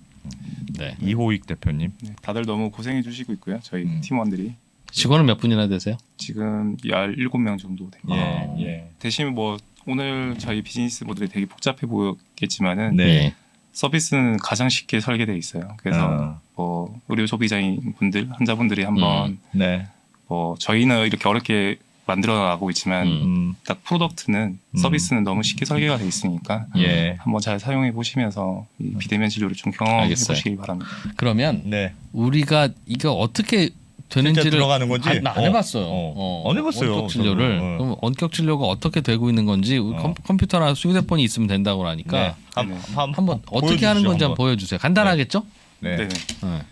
네. 이호익 대표님. 네. 다들 너무 고생해 주시고 있고요. 저희 팀원들이 직원은 몇 분이나 되세요? 지금 17명 정도 됩니다. 예. 대신 뭐 오늘 저희 비즈니스 모델이 되게 복잡해 보였겠지만은 네. 서비스는 가장 쉽게 설계되어 있어요. 그래서 뭐 의료 소비자인 분들, 환자분들이 한번 네. 뭐 저희는 이렇게 어렵게 만들어 나가고 있지만 딱 프로덕트는 서비스는 너무 쉽게 설계가 돼 있으니까 예. 한번 잘 사용해 보시면서 이 비대면 진료를 좀 경험해 알겠어요. 보시기 바랍니다. 그러면 네. 우리가 이거 어떻게 진짜 되는지를 들어가는 건지? 안 해봤어요. 안 해봤어요, 원격 진료를. 저도. 그럼 원격 진료가 어떻게 되고 있는 건지 컴퓨터나 휴대폰이 있으면 된다고 하니까 네. 한번 어떻게 하는 건지 한번 보여주세요. 간단하겠죠? 네. 네네. 네.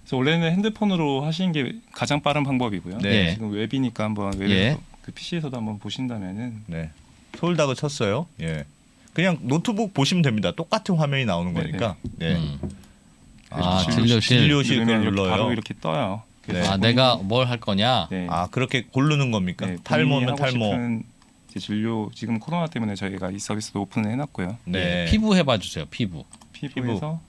그래서 원래는 핸드폰으로 하시는 게 가장 빠른 방법이고요. 네. 지금 웹이니까 한번 웹에서 예. 그 PC에서도 한번 보신다면은 네. 서울닥을 쳤어요. 예. 그냥 노트북 보시면 됩니다. 똑같은 화면이 나오는 거니까. 네. 아, 진료실 진료실 누르면 그걸 이렇게 눌러요. 바로 이렇게 떠요. 그래서 아, 본인- 내가 뭘 할 거냐? 네. 아, 그렇게 고르는 겁니까? 네, 탈모면 본인이 하고 탈모. 싶은 이제 진료 지금 코로나 때문에 저희가 이 서비스도 오픈을 해놨고요. 네. 피부 해봐 주세요. 피부. 피부에서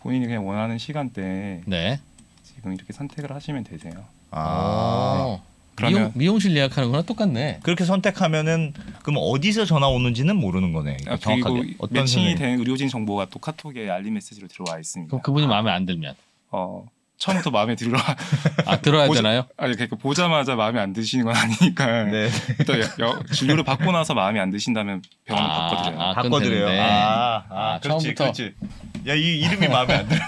본인이 그냥 원하는 시간대에 네. 지금 이렇게 선택을 하시면 되세요. 아. 그러면- 미용실 예약하는 거랑 똑같네. 그렇게 선택하면은 그럼 어디서 전화 오는지는 모르는 거네. 그리고 정확하게 어떤 매칭이 선생님? 된 의료진 정보가 또 카톡에 알림 메시지로 들어와 있습니다. 그럼 그분이 마음에 안 들면 처음부터 마음에 들어 들어야 보자- 되나요? 아니 그러니까 보자마자 마음에 안 드시는 건 아니니까 네. 일단 진료를 받고 나서 마음에 안 드신다면 병원을 바꿔드려요. 아, 그건 바꿔드려요. 되는데. 그렇지, 처음부터. 그렇지. 야, 이 이름이 마음에 안 들어.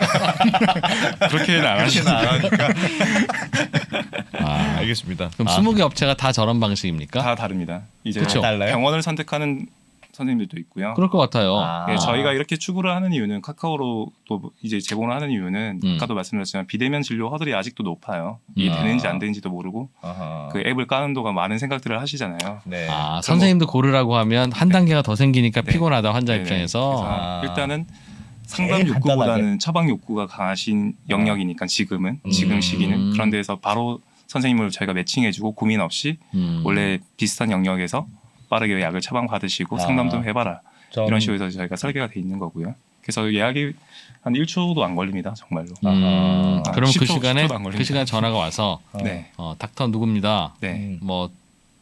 그렇게는 안 하시는 안 하니까. 아, 알겠습니다. 그럼 20개 업체가 다 저런 방식입니까? 다 다릅니다. 이제 그쵸? 달라요? 병원을 선택하는 선생님들도 있고요. 그럴 것 같아요. 예, 저희가 이렇게 추구를 하는 이유는 카카오로 또 이제 제공을 하는 이유는 아까도 말씀드렸지만 비대면 진료 허들이 아직도 높아요. 이게 되는지 안 되는지도 모르고 아하. 그 앱을 까는 동안 많은 생각들을 하시잖아요. 네. 선생님도 고르라고 하면 한 단계가 더 생기니까 네. 피곤하다 환자 네네. 입장에서. 아. 그래서 일단은 상담 제일 욕구보다는 간단하게. 처방 욕구가 강하신 영역이니까 지금 시기는 그런 데서 바로 선생님을 저희가 매칭해주고 고민 없이 원래 비슷한 영역에서 빠르게 약을 처방 받으시고 상담 좀 해봐라 이런 식으로 해서 저희가 설계가 돼 있는 거고요. 그래서 예약이 한 1초도 안 걸립니다, 정말로. 그러면 그 10초 안 걸립니다. 시간에 전화가 와서 네, 닥터 누굽니다. 네, 뭐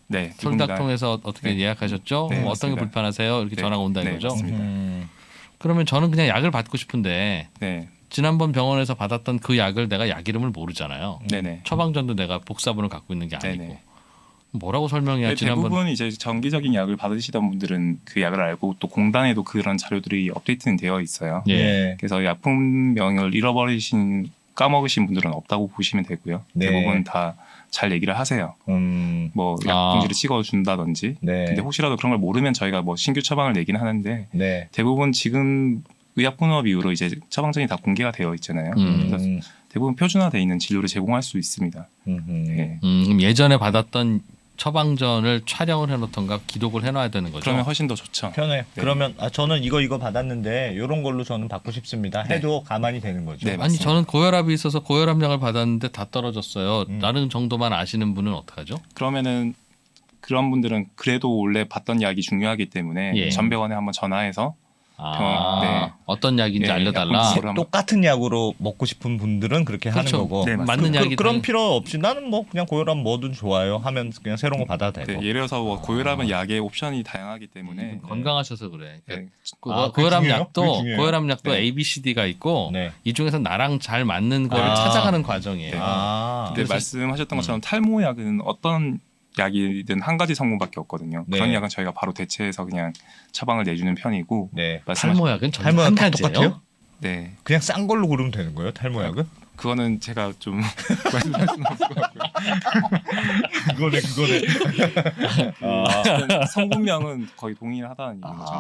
네. 솔닥 통해서 어떻게 네. 예약하셨죠? 네, 뭐 어떤 게 맞습니다. 불편하세요? 이렇게 네. 전화가 온다는 네, 거죠. 맞습니다. 그러면 저는 그냥 약을 받고 싶은데 네, 지난번 병원에서 받았던 그 약을 내가 약 이름을 모르잖아요. 네네. 처방전도 내가 복사본을 갖고 있는 게 아니고 네네. 뭐라고 설명해야 네, 지난번 대부분 이제 정기적인 약을 받으시던 분들은 그 약을 알고 또 공단에도 그런 자료들이 업데이트는 되어 있어요. 예. 그래서 약품명을 잃어버리신 까먹으신 분들은 없다고 보시면 되고요. 네. 대부분 다 잘 얘기를 하세요. 뭐 아. 약봉지를 찍어준다든지. 네. 근데 혹시라도 그런 걸 모르면 저희가 뭐 신규 처방을 내긴 하는데 네. 대부분 지금 의약분업 이후로 이제 처방전이 다 공개가 되어 있잖아요. 그래서 대부분 표준화되어 있는 진료를 제공할 수 있습니다. 네. 그럼 예전에 받았던 처방전을 촬영을 해놓던가 기록을 해놔야 되는 거죠. 그러면 훨씬 더 좋죠. 편해요. 네. 그러면 저는 이거 받았는데 이런 걸로 저는 받고 싶습니다. 해도 가만히 되는 거죠. 네, 아니 맞습니다. 저는 고혈압이 있어서 고혈압약을 받았는데 다 떨어졌어요. 라는 정도만 아시는 분은 어떡하죠? 그러면은 그런 분들은 그래도 원래 받던 약이 중요하기 때문에 예. 전 병원에 한번 전화해서 네. 어떤 약인지 네, 알려달라. 약 한번- 똑같은 약으로 먹고 싶은 분들은 그렇게 그렇죠. 하는 거고 네, 맞는 약이 그런 필요 없이 나는 뭐 그냥 고혈압 뭐든 좋아요 하면 그냥 새로운 거 받아도 되고. 네, 예를 들어서 뭐 고혈압은 약의 옵션이 다양하기 때문에 건강하셔서 그래. 네. 그게 고혈압 중요해요? 약도 그게 중요해요? 고혈압 약도 네. A, B, C, D가 있고 네. 이 중에서 나랑 잘 맞는 거를 아. 찾아가는 과정이에요. 아. 근데 말씀하셨던 것처럼 탈모약은 어떤 약이든 한 가지 성분밖에 없거든요. 네. 그런 약은 저희가 바로 대체해서 그냥 처방을 내주는 편이고 네. 탈모약은 전부 탈모약 한 다 가지예요. 똑같아요? 네, 그냥 싼 걸로 고르면 되는 거예요? 탈모약은? 그거는 제가 좀 말씀드릴 수는 없을 것 같고요. 그거네. 어쨌든 성분명은 거의 동일하다는 얘기인 거죠.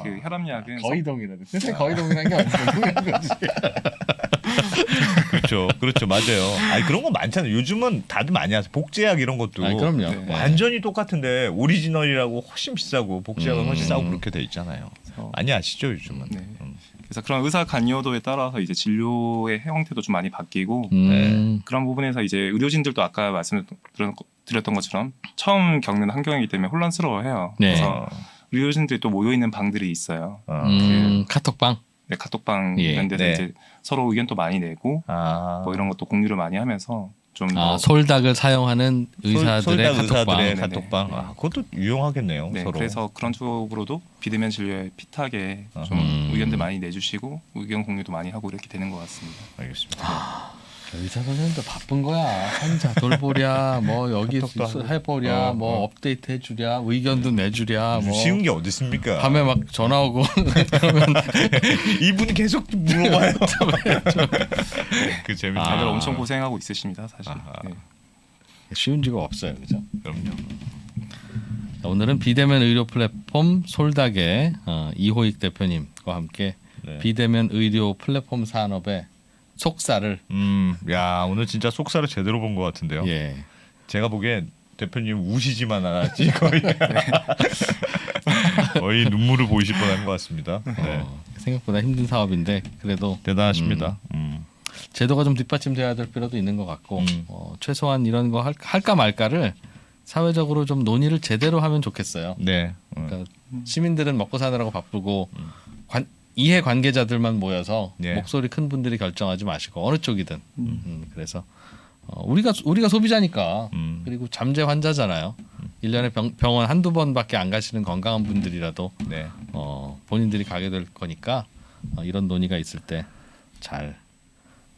근데 그 혈압약은 동일하네. 세상에 거의 동일한 게 어디서 그렇죠, 맞아요. 아니 그런 거 많잖아요. 요즘은 다들 많이 하세요. 복제약 이런 것도 그럼요. 네. 완전히 똑같은데 오리지널이라고 훨씬 비싸고 복제약은 훨씬 싸고 그렇게 돼 있잖아요. 그래서 많이 아시죠 요즘은? 네. 그래서 그런 의사 관여도에 따라서 이제 진료의 형태도 좀 많이 바뀌고 그런 부분에서 이제 의료진들도 아까 말씀드렸던 것처럼 처음 겪는 환경이기 때문에 혼란스러워해요. 네. 그래서 의료진들이 또 모여 있는 방들이 있어요. 카톡방. 네, 카톡방 예. 이런 데서 네. 이제 서로 의견도 많이 내고 뭐 이런 것도 공유를 많이 하면서 좀 더 솔닥을 사용하는 의사들의 솔닥 카톡방. 의사들의 네네. 카톡방. 아, 그것도 유용하겠네요. 네, 서로. 그래서 그런 쪽으로도 비대면 진료에 핏하게 좀 의견들 많이 내주시고 의견 공유도 많이 하고 이렇게 되는 것 같습니다. 알겠습니다. 의사 선생님도 바쁜 거야. 환자 돌보랴, 뭐 여기 카톡도 해보랴, 뭐 업데이트 해주랴, 의견도 내주랴, 뭐 쉬운 게 어디 있습니까? 밤에 막 전화 오고 이분이 계속 물어봐요. 그 재밌다. 다들 엄청 고생하고 있으십니다, 사실. 네. 쉬운 직업 없어요, 그죠? 그럼요. 오늘은 비대면 의료 플랫폼 솔닥의 이호익 대표님과 함께 네. 비대면 의료 플랫폼 산업의 속살을 야 오늘 진짜 속살을 제대로 본 것 같은데요. 예. 제가 보기엔 대표님 우시지만 않았지 거의 거의 눈물을 보이실 뻔한 것 같습니다. 네. 생각보다 힘든 사업인데 그래도 대단하십니다. 제도가 좀 뒷받침돼야 될 필요도 있는 것 같고 최소한 이런 거 할까 말까를 사회적으로 좀 논의를 제대로 하면 좋겠어요. 네. 그러니까 시민들은 먹고 사느라고 바쁘고 이해 관계자들만 모여서 네. 목소리 큰 분들이 결정하지 마시고 어느 쪽이든 그래서 우리가 소비자니까 그리고 잠재 환자잖아요. 1년에 병원 한두 번밖에 안 가시는 건강한 분들이라도 네. 본인들이 가게 될 거니까 이런 논의가 있을 때 잘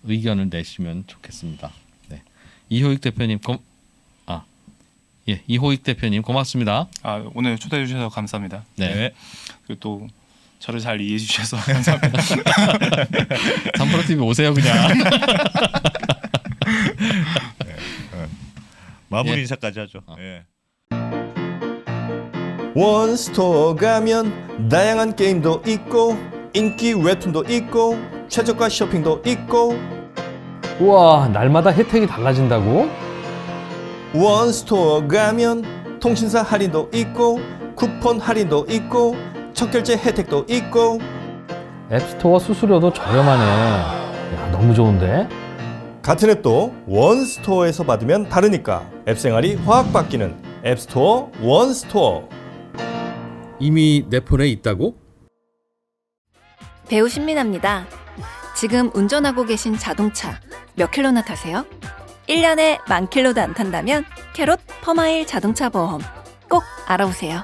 의견을 내시면 좋겠습니다. 네. 이호익 대표님 이호익 대표님 고맙습니다. 오늘 초대해 주셔서 감사합니다. 네. 그리고 또 저를 잘 이해해 주셔서 감사합니다. 3프로 TV 오세요 그냥. 마무리 예. 인사까지 하죠. 예. 원스토어 가면 다양한 게임도 있고 인기 웹툰도 있고 최저가 쇼핑도 있고 우와, 날마다 혜택이 달라진다고? 원스토어 가면 통신사 할인도 있고 쿠폰 할인도 있고 첫 결제 혜택도 있고 앱스토어 수수료도 저렴하네. 야, 너무 좋은데? 같은 앱도 원스토어에서 받으면 다르니까 앱 생활이 확 바뀌는 앱스토어 원스토어. 이미 내 폰에 있다고? 배우 신민아입니다. 지금 운전하고 계신 자동차 몇 킬로나 타세요? 1년에 10,000킬로도 안 탄다면 캐롯 퍼마일 자동차 보험 꼭 알아보세요.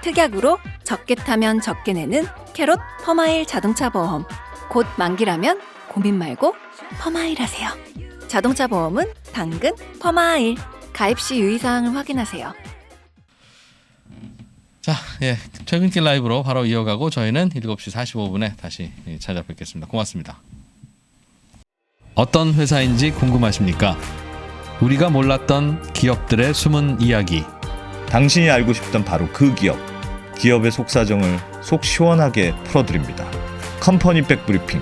특약으로 적게 타면 적게 내는 캐롯 퍼마일 자동차 보험. 곧 만기라면 고민 말고 퍼마일 하세요. 자동차 보험은 당근 퍼마일. 가입 시 유의사항을 확인하세요. 자, 최근길 라이브로 바로 이어가고 저희는 7시 45분에 다시 찾아뵙겠습니다. 고맙습니다. 어떤 회사인지 궁금하십니까? 우리가 몰랐던 기업들의 숨은 이야기. 당신이 알고 싶던 바로 그 기업. 기업의 속사정을 속 시원하게 풀어드립니다. 컴퍼니백 브리핑.